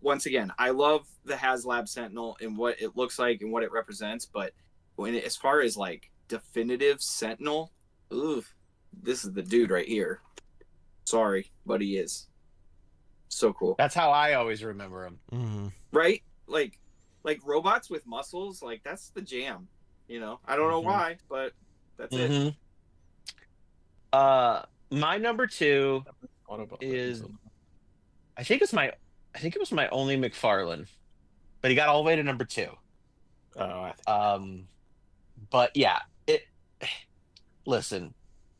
once again, I love the HasLab Sentinel and what it looks like and what it represents. But as far as like definitive Sentinel, this is the dude right here. Sorry, but he is so cool. That's how I always remember him. Mm-hmm. Right? Like robots with muscles, like that's the jam. I don't know why, but that's it. My number 2 is, I think it was my only McFarlane, but he got all the way to number 2. But yeah, listen,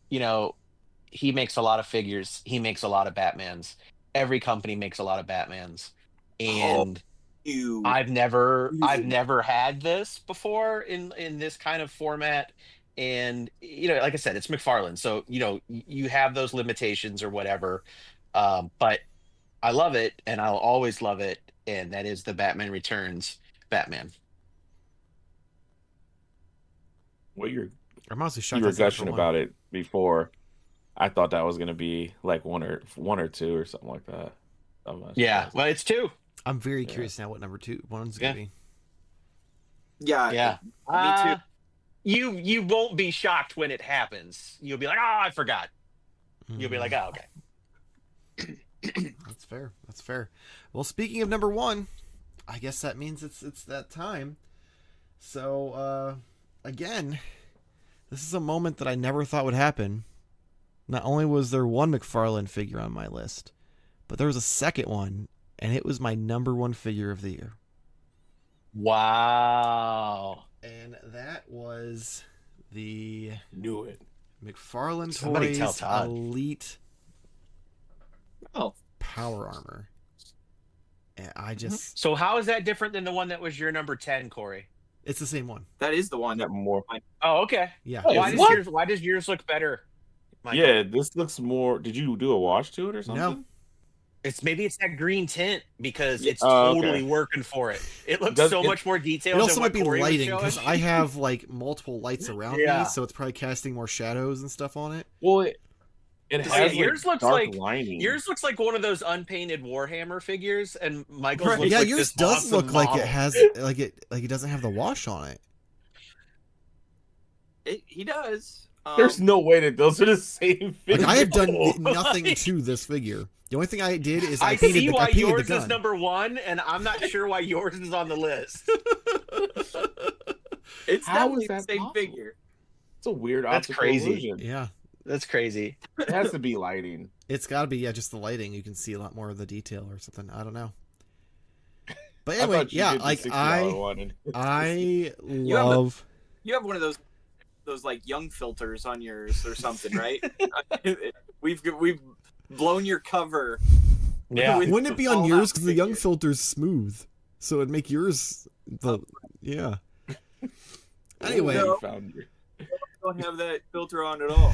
he makes a lot of figures. He makes a lot of Batmans. Every company makes a lot of Batmans, and I've never had this before in this kind of format. And like I said, it's McFarlane, so you have those limitations or whatever. But I love it, and I'll always love it, and that is the Batman Returns Batman. Well, I'm honestly shocked. you were gushing about it before. I thought that was gonna be like one or two or something like that. Yeah, well, it's 2. I'm very curious now what number 1's gonna be. Yeah. Me too. You won't be shocked when it happens. You'll be like, oh, I forgot. You'll be like, oh, okay. That's fair. Well, speaking of number 1, I guess that means it's that time. So again, this is a moment that I never thought would happen. Not only was there one McFarlane figure on my list, but there was a second one, and it was my number 1 figure of the year. Wow. And that was the Knew it. McFarlane Somebody tell Toys Todd. Elite Oh, Power Armor. And I just, So how is that different than the one that was your number 10, Corey? it's the same one. That is the one That more. Oh, okay. Yeah. Wait, Why does yours look better, Michael? Yeah, this looks more. Did you do a wash to it or something? No. Maybe it's that green tint because it's Oh, totally okay. working for it. It looks Does so it- much more It detailed. also than might what be Corey was lighting showing. because I have like multiple lights around Yeah. me, so it's probably casting more shadows and stuff on it. Well, it Yeah, has yours like looks dark like- lining. Yours looks like one of those unpainted Warhammer figures, and Michael's Right. looks Yeah, like yours this does awesome look like model. it has like it doesn't have the wash on it. He does. There's no way that those are the same Like figure. I have done No. nothing Like- to this figure. The only thing I did is I painted see the, why I painted the yours is gun. number 1, and I'm not sure why yours is on the list. It's How definitely is the that same possible? figure. It's a weird That's optical crazy. illusion. Yeah, That's crazy. It has to be lighting. it's got to be just the lighting. You can see a lot more of the detail or something. I don't know. But I anyway, thought you yeah, did the like $60 one and- I have love. You have one of those like young filters on yours or something, right? we've blown your cover. Yeah. with Wouldn't it be the on Fallout yours because the young figure. filter's smooth, so it'd make yours the yeah. Anyway, No. You found your- Don't have that filter on at all.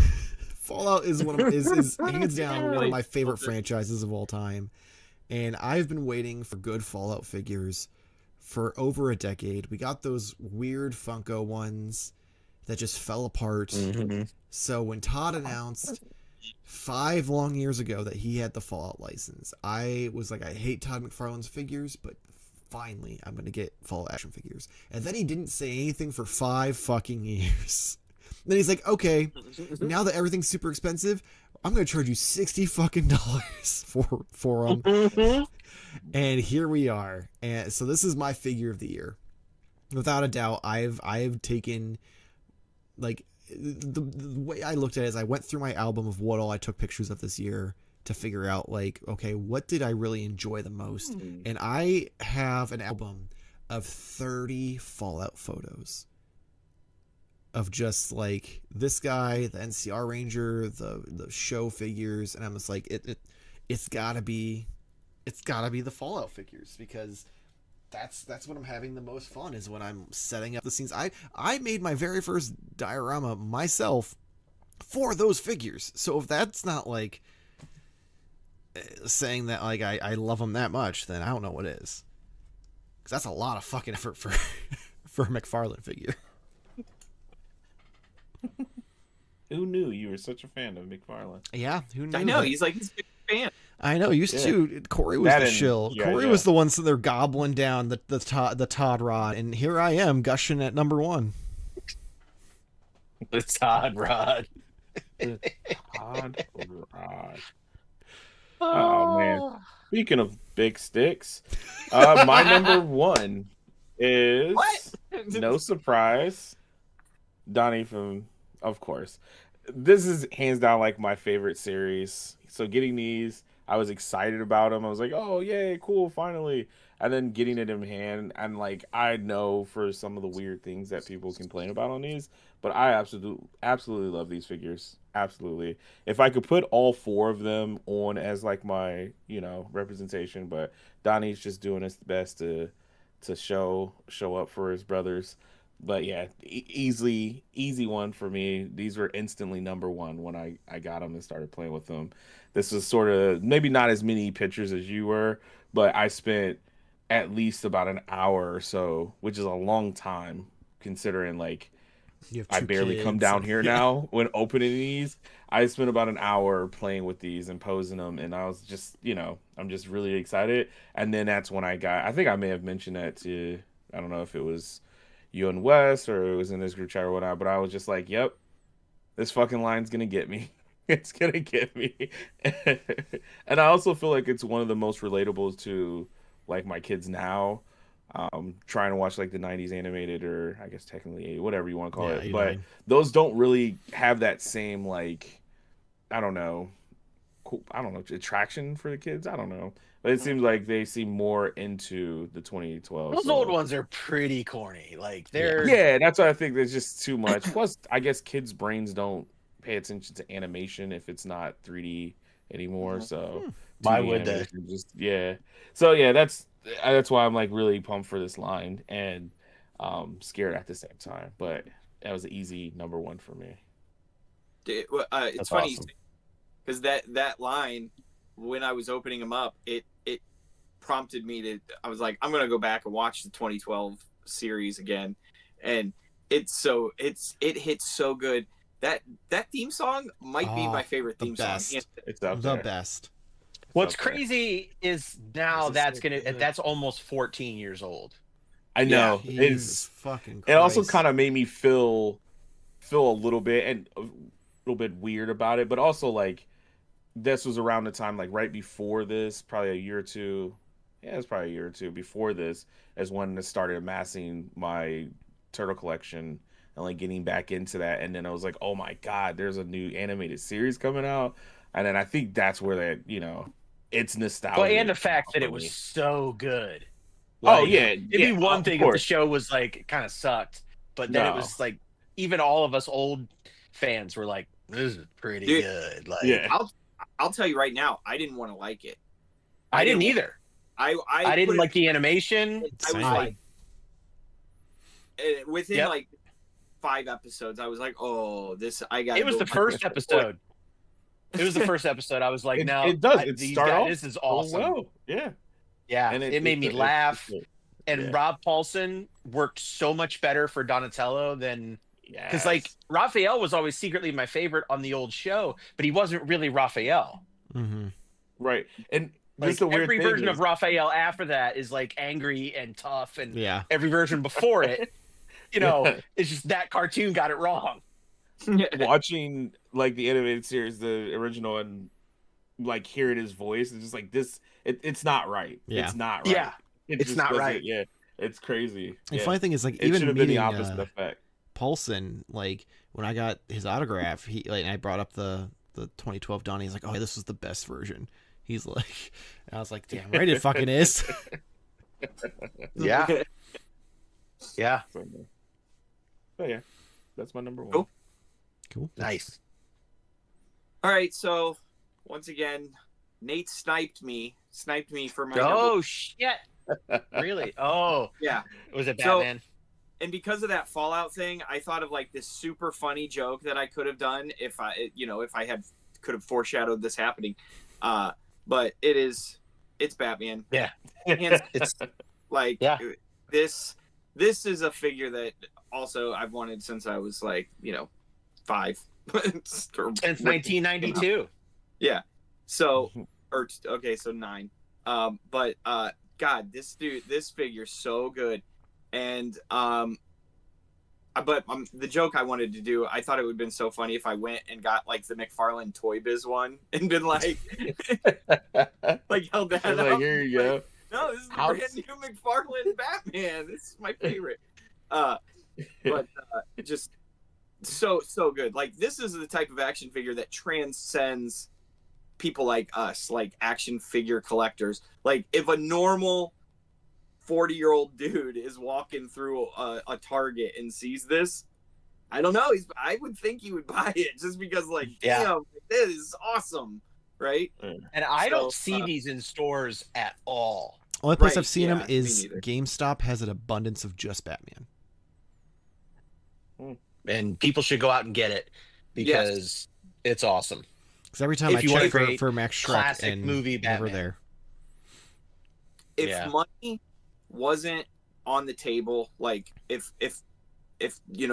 Fallout is one of is hands down one of my favorite Filter. franchises of all time, and I've been waiting for good Fallout figures for over a decade. We got those weird Funko ones that just fell apart. Mm-hmm. So when Todd announced 5 long years ago that he had the Fallout license, I was like, I hate Todd McFarlane's figures, but finally I'm going to get Fallout action figures. And then he didn't say anything for 5 fucking years. Then he's like, okay, now that everything's super expensive, I'm going to charge you $60 fucking dollars for them. Mm-hmm. And here we are. And so this is my figure of the year. Without a doubt, I've taken like the way I looked at it is I went through my album of what all I took pictures of this year to figure out like, okay, what did I really enjoy the most? And I have an album of 30 Fallout photos of just like this guy, the NCR Ranger, the show figures, and I'm just like it's gotta be the Fallout figures because that's when I'm having the most fun is when I'm setting up the scenes. I made my very first diorama myself for those figures. So if that's not like saying that like I love them that much, then I don't know what is. Because that's a lot of fucking effort for for a McFarlane figure. Who knew you were such a fan of McFarlane? Yeah, who knew? I know that? he's like he's a big fan. I know. Used Yeah. to. Corey was That the and shill. G.I. Corey Joe. was the one sitting there gobbling down the Todd Rod, and here I am gushing at number 1. The Todd Rod. Todd Rod. Oh man. Speaking of big sticks, my number 1 is What? no surprise, Donnie from, of course. This is hands down like my favorite series. So getting these, I was excited about them. I was like, oh yay, cool, finally. And then getting it in hand, and like I know for some of the weird things that people complain about on these, but I absolutely love these figures. Absolutely. If I could put all 4 of them on as like my, representation, but Donnie's just doing his best to show up for his brothers. But yeah, easy one for me. These were instantly number 1 when I got them and started playing with them. This was sort of maybe not as many pictures as you were, but I spent at least about an hour or so, which is a long time considering like You have I 2 barely come kids down and- here Yeah. now when opening these. I spent about an hour playing with these and posing them, and I was just, I'm just really excited. And then that's when I think I may have mentioned that to, I don't know if it was you and Wes or it was in this group chat or whatnot, but I was just like, yep, this fucking line's gonna get me. It's gonna get me. And I also feel like it's one of the most relatable to like my kids now. Trying to watch like the 90s animated, or I guess technically 80, whatever you want to call Yeah, it, 89. but those don't really have that same like, I don't know, attraction for the kids. I don't know, but it seems like they seem more into the 2012. Those old ones are pretty corny. Like they're Yeah, that's what I think. There's just too much. Plus, I guess kids' brains don't pay attention to animation if it's not 3D anymore. So Why 2D would they? animation, just yeah. So yeah, that's why I'm like really pumped for this line and scared at the same time. But that was an easy number one for me. It's That's funny awesome. because that line, when I was opening them up, it prompted me to. I was like, I'm gonna go back and watch the 2012 series again, and it hits so good. That theme song might be my favorite the theme best. song. It's up The there. best. What's up there. crazy is now This is so good. that's almost 14 years old. I know Jesus fucking Christ. it also kind of made me feel a little bit and a little bit weird about it, but also like this was around the time like right before this, probably a year or two. Yeah, it's probably a year or two before this is when I started amassing my turtle collection and like getting back into that. And then I was like, oh my god, there's a new animated series coming out, and then I think that's where that it's nostalgia. Well, and the fact that for it was me. so good. Oh yeah, it'd be one of thing if the course. show was like kind of sucked, but then it No. was like even all of us old fans were like, "This is pretty Dude, good." Like, Yeah. I'll tell you right now, I didn't want to like it. I didn't either. I didn't put like the animation. I was Same. like, within Yep. like 5 episodes, I was like, oh, this I got. It was the first episode. It was the first episode. I was like, no, it does. these Start guys, off this is so awesome. well. Yeah. Yeah, And it made me laugh. And yeah. Rob Paulson worked so much better for Donatello than because Yes. like Raphael was always secretly my favorite on the old show, but he wasn't really Raphael. Mm-hmm. Right. And Like just the weird every thing version is, of Raphael after that is like angry and tough, and Yeah. every version before it, it's just that cartoon got it wrong. watching like the animated series, the original, and like hearing his voice is just like this. It's not right. Yeah. It's not right. Yeah, It it's just not doesn't- right. Yeah, it's crazy. The Yeah. funny thing is, like, It should even have been the meeting opposite effect. Paulson, like when I got his autograph, he like, and I brought up the 2012 Donnie. He's like, "Oh, this was the best version." He's like, and I was like, "Damn right, it fucking is." Yeah, yeah, So, but yeah, that's my number one. Cool. Cool. nice. All right, so once again, Nate sniped me for my Oh shit! Really? Oh, yeah. was it So- Batman? And because of that Fallout thing, I thought of like this super funny joke that I could have done if I could have foreshadowed this happening. But it's Batman. Yeah. It's like Yeah. this is a figure that also I've wanted since I was like 5. Since 1992. Yeah. So so 9. But God, this figure's so good. And but the joke I wanted to do, I thought it would have been so funny if I went and got like the McFarlane Toy Biz one and been like like held that I'm up. like, here you go. No, this is the How- brand new McFarlane Batman. This is my favorite. But just so good. Like this is the type of action figure that transcends people like us, like action figure collectors. Like if a normal 40-year-old dude is walking through a Target and sees this, I don't know. I would think he would buy it just because, like, Yeah. damn, this is awesome, right? And I don't So, see these in stores at all. Only place Right, I've seen yeah, him me is neither. GameStop has an abundance of just Batman. And people should go out and get it because it's awesome. Because every time If I you want check a great for Max Shrek classic and movie never Batman. there. If Yeah. money wasn't on the table, like if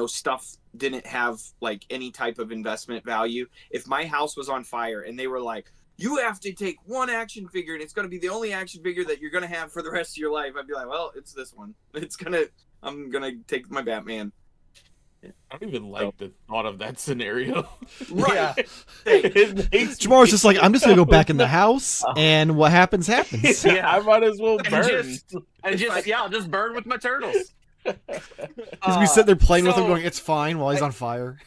stuff didn't have like any type of investment value, if my house was on fire and they were like, you have to take one action figure and it's going to be the only action figure that you're going to have for the rest of your life, I'd be like, well, it's this one. I'm going to take my Batman. I don't even like the thought of that scenario. Right. It makes Jamar's me just like, I'm just gonna go back in the so- house, and what happens happens. Yeah. I might as well And burn. I'll just burn with my turtles. He's be sitting there playing with him, so- going, "It's fine," while he's on fire.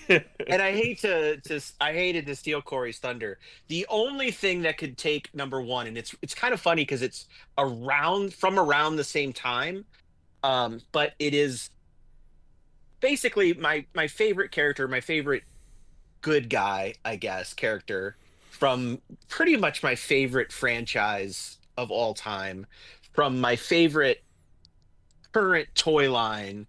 And I hated to steal Corey's thunder. The only thing that could take number one, and it's kind of funny because it's around the same time, but it is basically my favorite character, my favorite good guy, I guess, character from pretty much my favorite franchise of all time, from my favorite current toy line,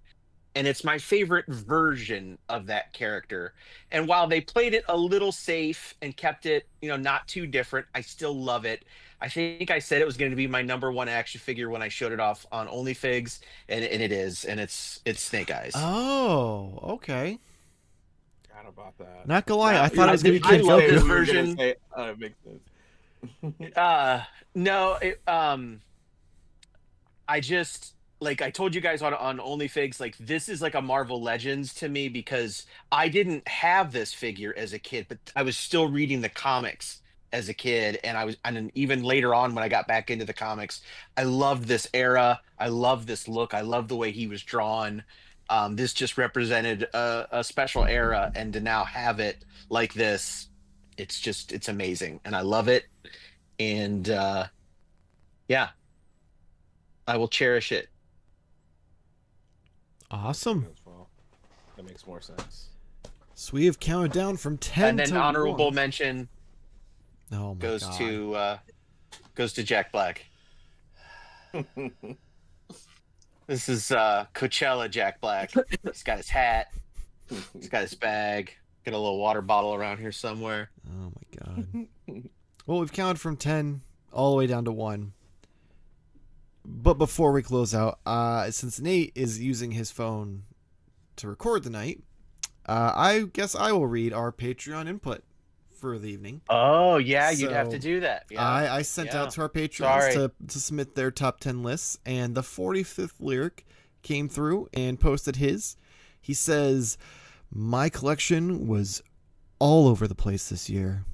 and it's my favorite version of that character. And while they played it a little safe and kept it, not too different, I still love it. I think I said it was going to be my number one action figure when I showed it off on OnlyFigs, and it is, and it's Snake Eyes. Oh, okay. Forgot about that. Not gonna lie, Now, I thought it was gonna be I Kid love this Goku. version. It makes sense. No, I just like I told you guys on OnlyFigs, like this is like a Marvel Legends to me because I didn't have this figure as a kid, but I was still reading the comics as a kid, and then even later on when I got back into the comics, I loved this era. I love this look. I love the way he was drawn. This just represented a special era, and to now have it like this, it's amazing, and I love it. And yeah, I will cherish it. Awesome. Well, that makes more sense. So we have counted down from 10 And then to honorable 1. mention Oh my goes God. to Jack Black. This is Coachella Jack Black. He's got his hat. He's got his bag. Got a little water bottle around here somewhere. Oh my God. Well, we've counted from 10 all the way down to 1. But before we close out, since Nate is using his phone to record the night, I guess I will read our Patreon input for the evening. Oh yeah, you'd have So, to do that. Yeah. I sent Yeah. out to our patrons Sorry. to submit their top 10 lists, and the 45th lyric came through and posted his. He says, "My collection was all over the place this year.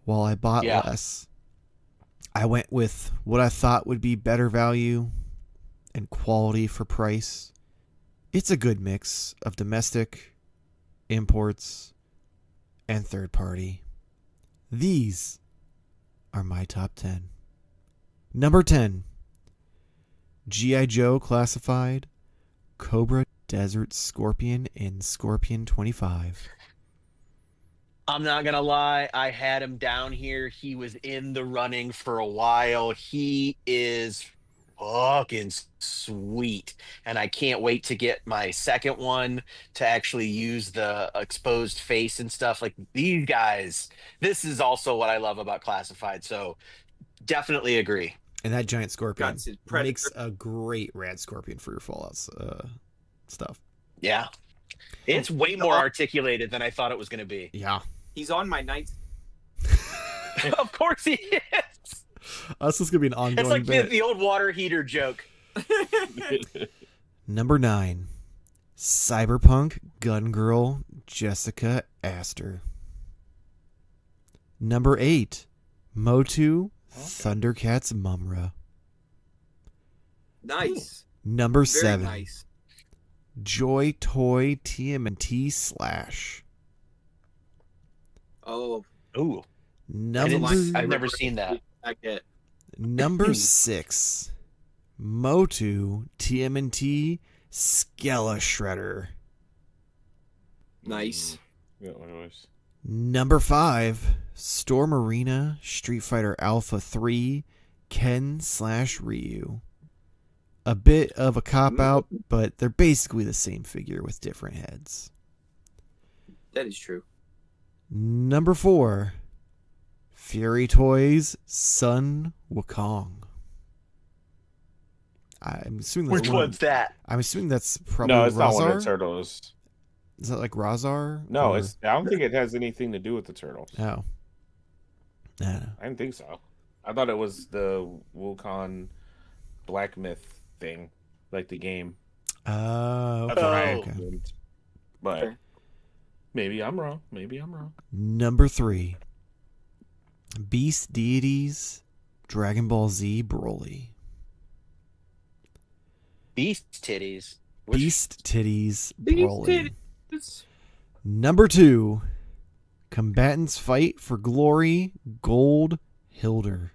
While I bought Yeah. less, I went with what I thought would be better value and quality for price. It's a good mix of domestic, imports, and third party. These are my top 10. Number 10, G.I. Joe Classified, Cobra, Desert Scorpion, and Scorpion 25. I'm not gonna lie, I had him down here. He was in the running for a while. He is fucking sweet, and I can't wait to get my second one to actually use the exposed face and stuff. Like these guys, this is also what I love about Classified. So definitely agree. And that giant scorpion Got his Predator. makes a great rad scorpion for your Fallouts stuff. Yeah, it's way more articulated than I thought it was going to be. Yeah. He's on my night. Of course he is. This is going to be an ongoing It's like bit. the old water heater joke. Number 9, Cyberpunk Gun Girl Jessica Astor. Number 8, Motu Thundercats Mumra. Nice. Number Very 7, nice. Joy Toy TMNT Slash. Oh, Ooh, Number I've never seen that. I get. Number 6, Motu TMNT Skella Shredder. Nice. Yeah, what it was. Number 5, Storm Arena Street Fighter Alpha 3 Ken/Ryu. A bit of a cop out, but they're basically the same figure with different heads. That is true. Number 4, Fury Toys Sun Wukong. I'm assuming that's Which one's that? I'm assuming that's probably No, it's not one of Razar. the turtles. Is that like Razar? No, Or- it's. I don't think it has anything to do with the turtles. Oh. I don't know. I didn't think so. I thought it was the Wukong Black Myth thing, like the game. Oh, That's what I Oh. assumed. But Okay. maybe I'm wrong. Maybe I'm wrong. Number 3, Beast Deities Dragon Ball Z Broly. Beast titties. Which- Beast Titties Beast Broly. titties. Number 2, Combatants Fight for Glory Gold Hilder.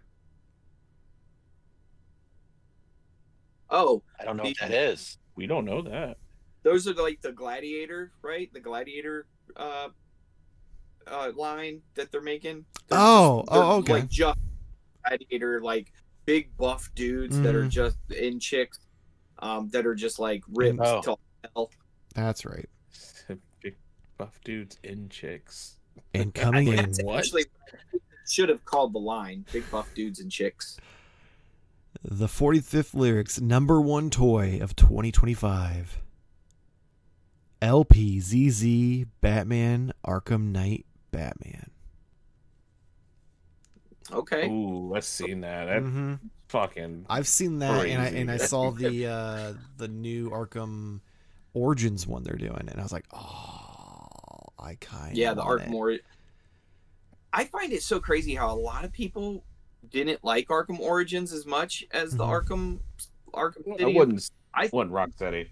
Oh, I don't know what that is. We don't know that. those are like the gladiator, right? The gladiator line that they're making. They're okay. Like just gladiator, like big buff dudes that are just in chicks, that are just like ripped to hell. That's right. Big buff dudes in chicks. And coming in, What? Actually, should have called the line "Big Buff Dudes and Chicks." The 45th Lyrics #1 toy of 2025. LPZZ Batman Arkham Knight Batman. Okay. Ooh, I've seen that. That fucking. I've seen that, crazy. and I saw the new Arkham Origins one they're doing, and I was like, oh, I kind of the Arkham Origins. I find it so crazy how a lot of people didn't like Arkham Origins as much as the Arkham City. I wasn't Rocksteady.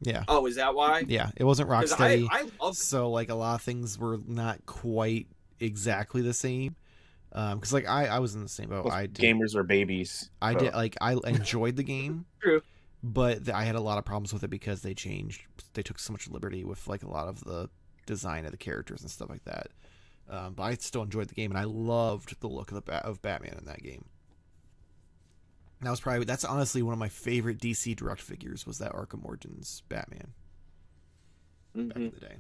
Yeah. Oh, is that why? Yeah, it wasn't Rocksteady. I love so like a lot of things were not quite exactly the same. Because like I was in the same boat. Gamers are babies. I did like I enjoyed the game. True. But I had a lot of problems with it because they took so much liberty with like a lot of the design of the characters and stuff like that. But I still enjoyed the game, and I loved the look of Batman in that game. That's honestly one of my favorite DC Direct figures was that Arkham Origins Batman back in the day.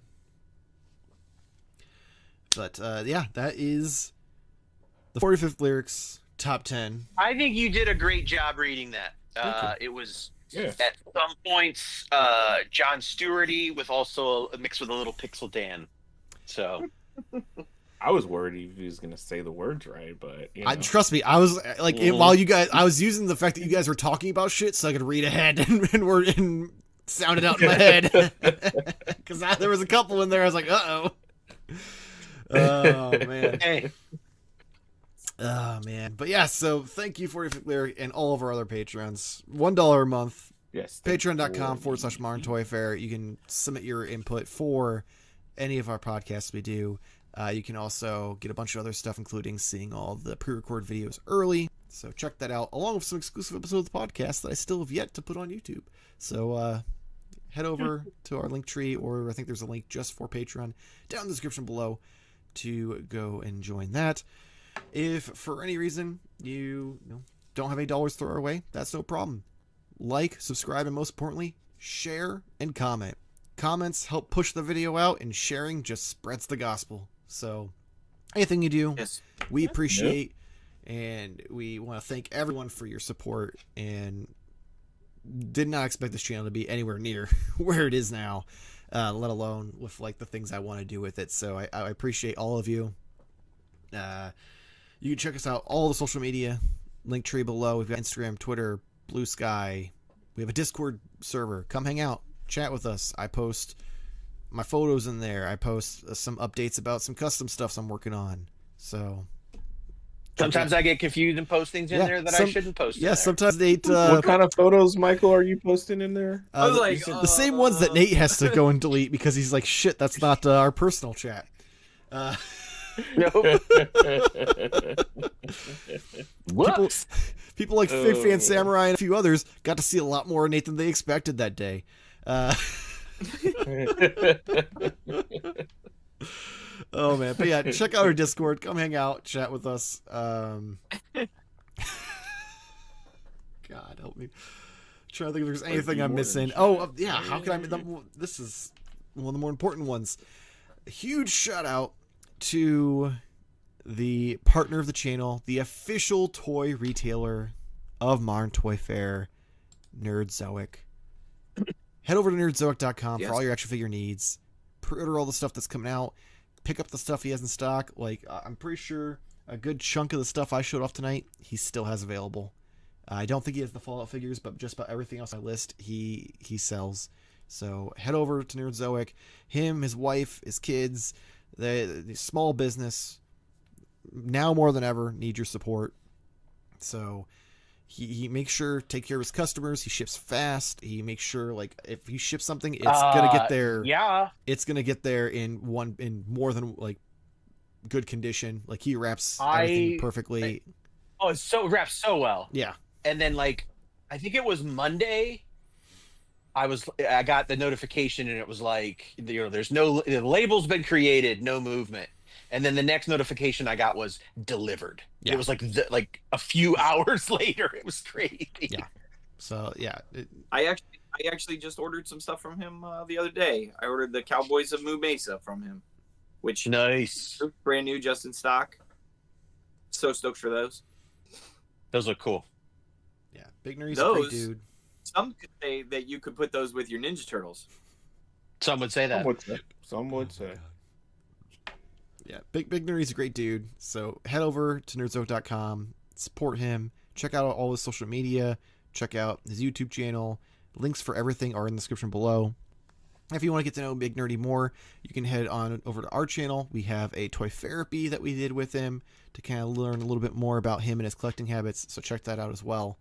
But yeah, that is the 45th Lyrics top 10. I think you did a great job reading that. It was at some points John Stewarty with also a mix with a little Pixel Dan. So I was worried he was going to say the words right, but you know. Trust me, I was like while you guys, I was using the fact that you guys were talking about shit so I could read ahead and sound it out in my head because there was a couple in there. I was like, oh man. Hey. Oh man, but yeah. So thank you 45th Lyric and all of our other patrons. $1 a month. Yes. Patreon.com/Modern Toy Fair. You can submit your input for any of our podcasts we do. You can also get a bunch of other stuff, including seeing all the pre-recorded videos early. So check that out, along with some exclusive episodes of the podcast that I still have yet to put on YouTube. So head over to our link tree, or I think there's a link just for Patreon down in the description below to go and join that. If for any reason you don't have any dollars to throw our way, that's no problem. Like, subscribe, and most importantly, share and comment. Comments help push the video out, and sharing just spreads the gospel. So anything you do, we appreciate, and we want to thank everyone for your support, and did not expect this channel to be anywhere near where it is now, let alone with like the things I want to do with it. So I appreciate all of you. You can check us out all the social media, link tree below. We've got Instagram, Twitter, Blue Sky. We have a Discord server. Come hang out, chat with us. I post my photos in there. I post some updates about some custom stuff I'm working on. So sometimes I get confused and post things in there that I shouldn't post. Yeah, sometimes Nate. What kind of photos, Michael, are you posting in there? I was like, the same ones that Nate has to go and delete because he's like, shit, that's not our personal chat. Nope. People like Fig Fan Samurai and a few others got to see a lot more of Nate than they expected that day. Oh man, but yeah, check out our Discord. Come hang out, chat with us. God help me. Trying to think if there's anything I'm missing. Oh yeah, how can I? This is one of the more important ones. A huge shout out to the partner of the channel, the official toy retailer of Modern Toy Fair, Nerdzoic. Head over to nerdzoic.com for all your action figure needs. Pre-order all the stuff that's coming out. Pick up the stuff he has in stock. Like I'm pretty sure a good chunk of the stuff I showed off tonight, he still has available. I don't think he has the Fallout figures, but just about everything else on my list, he sells. So head over to Nerdzoic. Him, his wife, his kids, the small business, now more than ever, need your support. So he makes sure to take care of his customers. He ships fast. He makes sure, like, if he ships something, it's gonna get there. Yeah, it's gonna get there in more than like good condition. Like he wraps everything perfectly. It wraps so well. Yeah. And then like I think it was Monday I got the notification and it was like, there's the label's been created, no movement. And then the next notification I got was delivered. Yeah. It was like a few hours later. It was crazy. Yeah. So yeah, I actually just ordered some stuff from him the other day. I ordered the Cowboys of Moo Mesa from him, which Nice. brand new, just in stock. So stoked for those. Those look cool. yeah, Big Nerdy's a great Those- dude. Some could say that you could put those with your Ninja Turtles. Some would say that. Some would say. Yeah, Big Nerdy's a great dude. So head over to nerdzoke.com, support him, check out all his social media, check out his YouTube channel. Links for everything are in the description below. If you want to get to know Big Nerdy more, you can head on over to our channel. We have a toy therapy that we did with him to kind of learn a little bit more about him and his collecting habits. So check that out as well.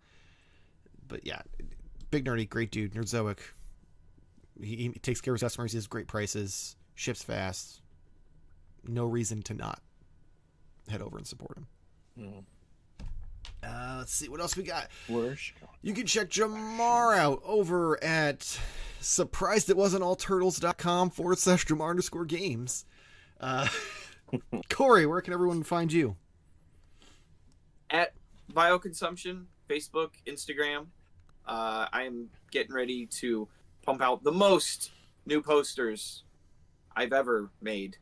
But yeah, Big Nerdy, great dude. Nerdzoic. He takes care of his customers. He has great prices. Ships fast. No reason to not head over and support him. Mm. Let's see what else we got. Worship. You can check Jarmar out over at surpriseditwasn'talturtles.com/Jarmar_games. Corey, where can everyone find you? At Bioconsumption, Facebook, Instagram. I am getting ready to pump out the most new posters I've ever made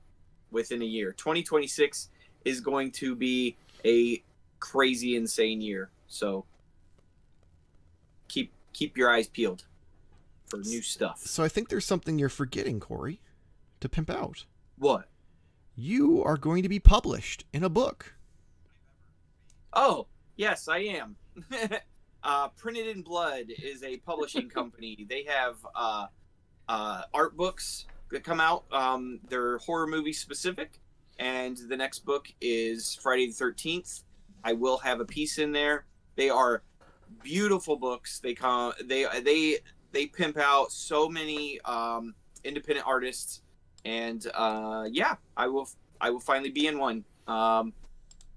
within a year. 2026 is going to be a crazy, insane year. So keep your eyes peeled for new stuff. So I think there's something you're forgetting, Corey, to pimp out. What? You are going to be published in a book. Oh, yes, I am. Printed in Blood is a publishing company. They have art books that come out. They're horror movie specific, and the next book is Friday the 13th. I will have a piece in there. They are beautiful books. They pimp out so many independent artists, and yeah, I will finally be in one.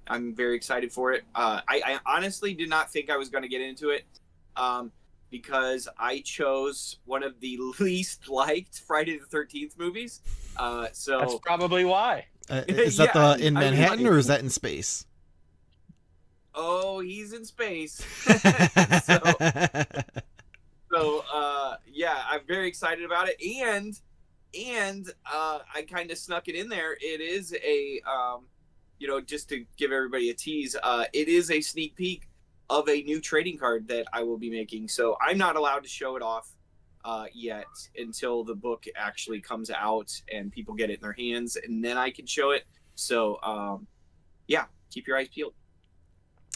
I'm very excited for it. I honestly did not think I was going to get into it because I chose one of the least liked Friday the 13th movies. So That's probably why. Is that Yeah, in I mean, Manhattan or is that in space? oh, he's in space. Yeah, I'm very excited about it, and I kind of snuck it in there. It is a just to give everybody a tease, it is a sneak peek of a new trading card that I will be making. So I'm not allowed to show it off yet until the book actually comes out and people get it in their hands, and then I can show it. So yeah, keep your eyes peeled.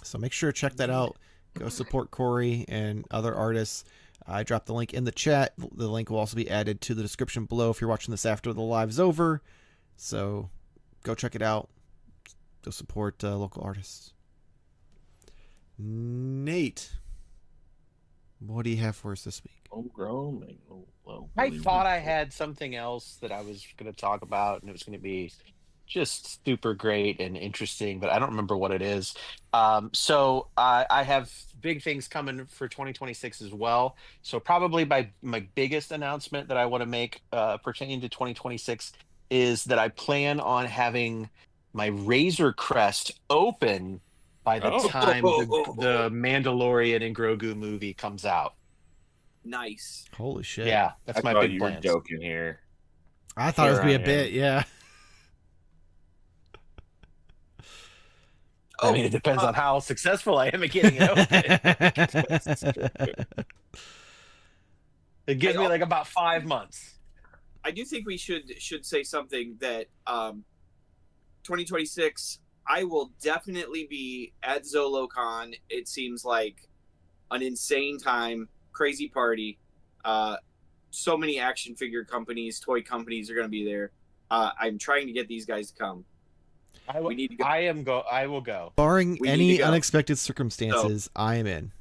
So make sure to check that out. Go support Corey and other artists. I dropped the link in the chat. The link will also be added to the description below if you're watching this after the live's over. So go check it out. Go support local artists. Nate, what do you have for us this week? Homegrown. I thought I had something else that I was going to talk about, and it was going to be just super great and interesting, but I don't remember what it is. So I have big things coming for 2026 as well. So probably my biggest announcement that I want to make pertaining to 2026 is that I plan on having my Razor Crest open by the time the Mandalorian and Grogu movie comes out. Nice. Holy shit. Yeah, that's I my thought big you plan. were joking here. I thought it was going to be a Here I am. bit, yeah. I mean, it depends on how successful I am at getting it open. It gives me like about 5 months. I do think we should say something that 2026 I will definitely be at ZoloCon. It seems like an insane time, crazy party. So many action figure companies, toy companies are going to be there. I'm trying to get these guys to come. We need to go. I will go. Barring We need any to go. unexpected circumstances, I am in.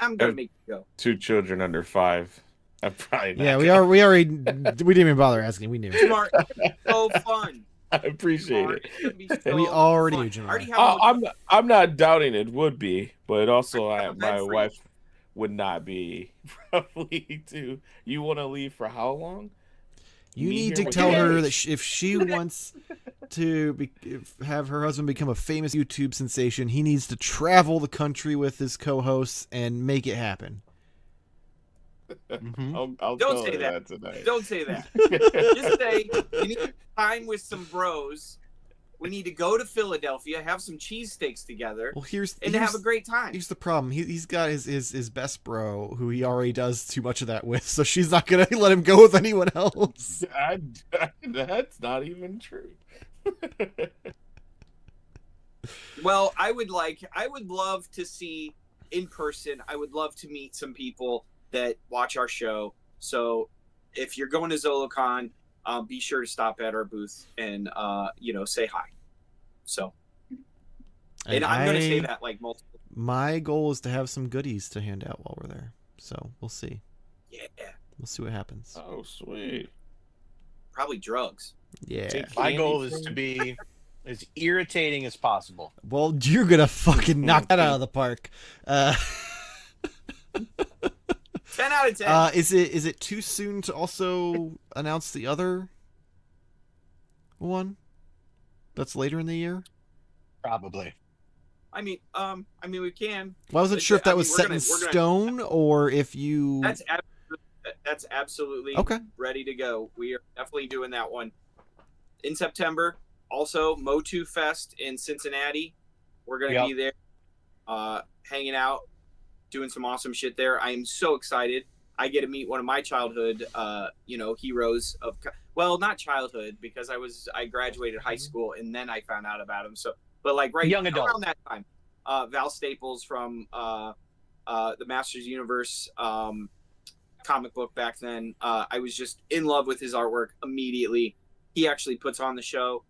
I'm going to make you go. 2 children under 5. I'm probably not Yeah, we gonna- we didn't even bother asking. We knew. Smart. So fun. I appreciate Smart. it. It's gonna be so We already fun. knew, Jamar. I already have I'm not doubting it would be, but also have a bed my for you. wife would not be probably to. You want to leave for how long? You Me need here to with tell you? her that if she wants to have her husband become a famous YouTube sensation, he needs to travel the country with his co-hosts and make it happen. I'll Don't tell say her that. tonight. Don't say that. Just say you need time with some bros. We need to go to Philadelphia, have some cheesesteaks together, Well, here's have a great time. Here's the problem. He's got his best bro, who he already does too much of that with, so she's not gonna let him go with anyone else. That's not even true. Well, I would love to see in person. I would love to meet some people that watch our show. So if you're going to ZoloCon, be sure to stop at our booth and say hi. So, and I'm going to say that like multiple. My goal is to have some goodies to hand out while we're there. So we'll see. Yeah. We'll see what happens. Oh, sweet. Probably drugs. Yeah. My goal is to be as irritating as possible. Well, you're gonna fucking knock that out of the park. 10 out of 10. Is it too soon to also announce the other one that's later in the year? Probably. I mean, we can. Well, I wasn't sure if that was set in we're stone or if you. That's absolutely Okay. ready to go. We are definitely doing that one in September. Also, Motu Fest in Cincinnati. We're gonna be there, hanging out, doing some awesome shit there. I am so excited. I get to meet one of my childhood, heroes of. Well, not childhood because I graduated high school and then I found out about him. So, but like Young adult. around that time, Val Staples from the Masters Universe comic book back then. I was just in love with his artwork immediately. He actually puts on the show.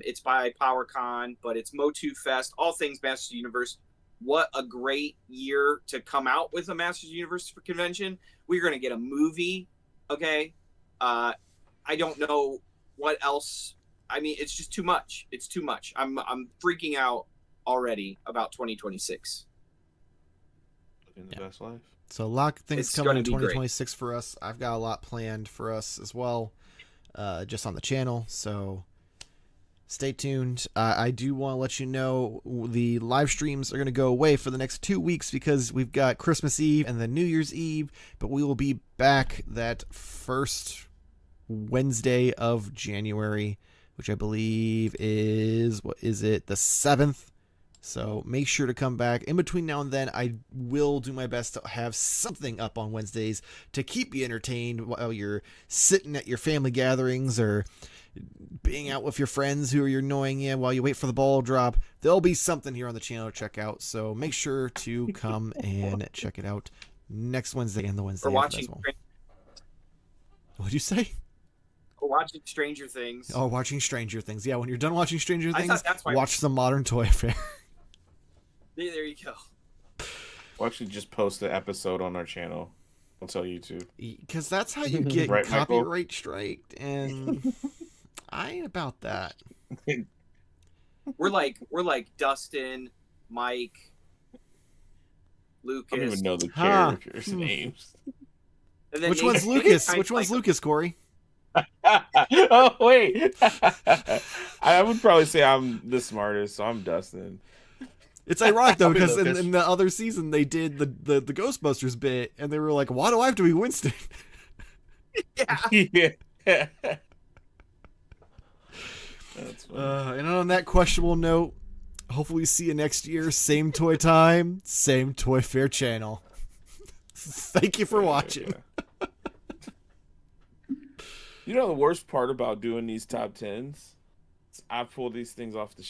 It's by PowerCon, but it's Motu Fest, all things Masters Universe. What a great year to come out with a Masters Universe convention. We're going to get a movie. Okay. I don't know what else. I mean, it's just too much. It's too much. I'm freaking out already about 2026. Living the best life. So a lot of things It's coming gonna in be great. 2026 for us. I've got a lot planned for us as well, just on the channel. So stay tuned. I do want to let you know the live streams are going to go away for the next 2 weeks because we've got Christmas Eve and then New Year's Eve, but we will be back that first Wednesday of January, which I believe is, the 7th. So make sure to come back. In between now and then, I will do my best to have something up on Wednesdays to keep you entertained while you're sitting at your family gatherings or being out with your friends who are annoying you while you wait for the ball to drop. There'll be something here on the channel to check out. So make sure to come and check it out next Wednesday and the Wednesday We're after watching. as well. What'd you say? We're watching Stranger Things. Oh, watching Stranger Things. Yeah, when you're done watching Stranger I Things, thought that's why- watch some Modern Toy Fair. There you go. We'll actually just post the episode on our channel. I'll tell you too. Because that's how you get Right, Michael? copyright striked, and I ain't about that. We're like Dustin, Mike, Lucas. I don't even know the Huh. characters' names. And then Which Nathan- one's Lucas? I Which one's like- Lucas, Corey? Oh wait, I would probably say I'm the smartest, so I'm Dustin. It's ironic though I'll be because Lucas. in the other season they did the Ghostbusters bit, and they were like, "Why do I have to be Winston?" Yeah. Yeah. That's funny. And on that questionable note, hopefully see you next year. Same toy time, same Toy Fair channel. Thank you for watching. Yeah. You know the worst part about doing these top 10s? I pull these things off the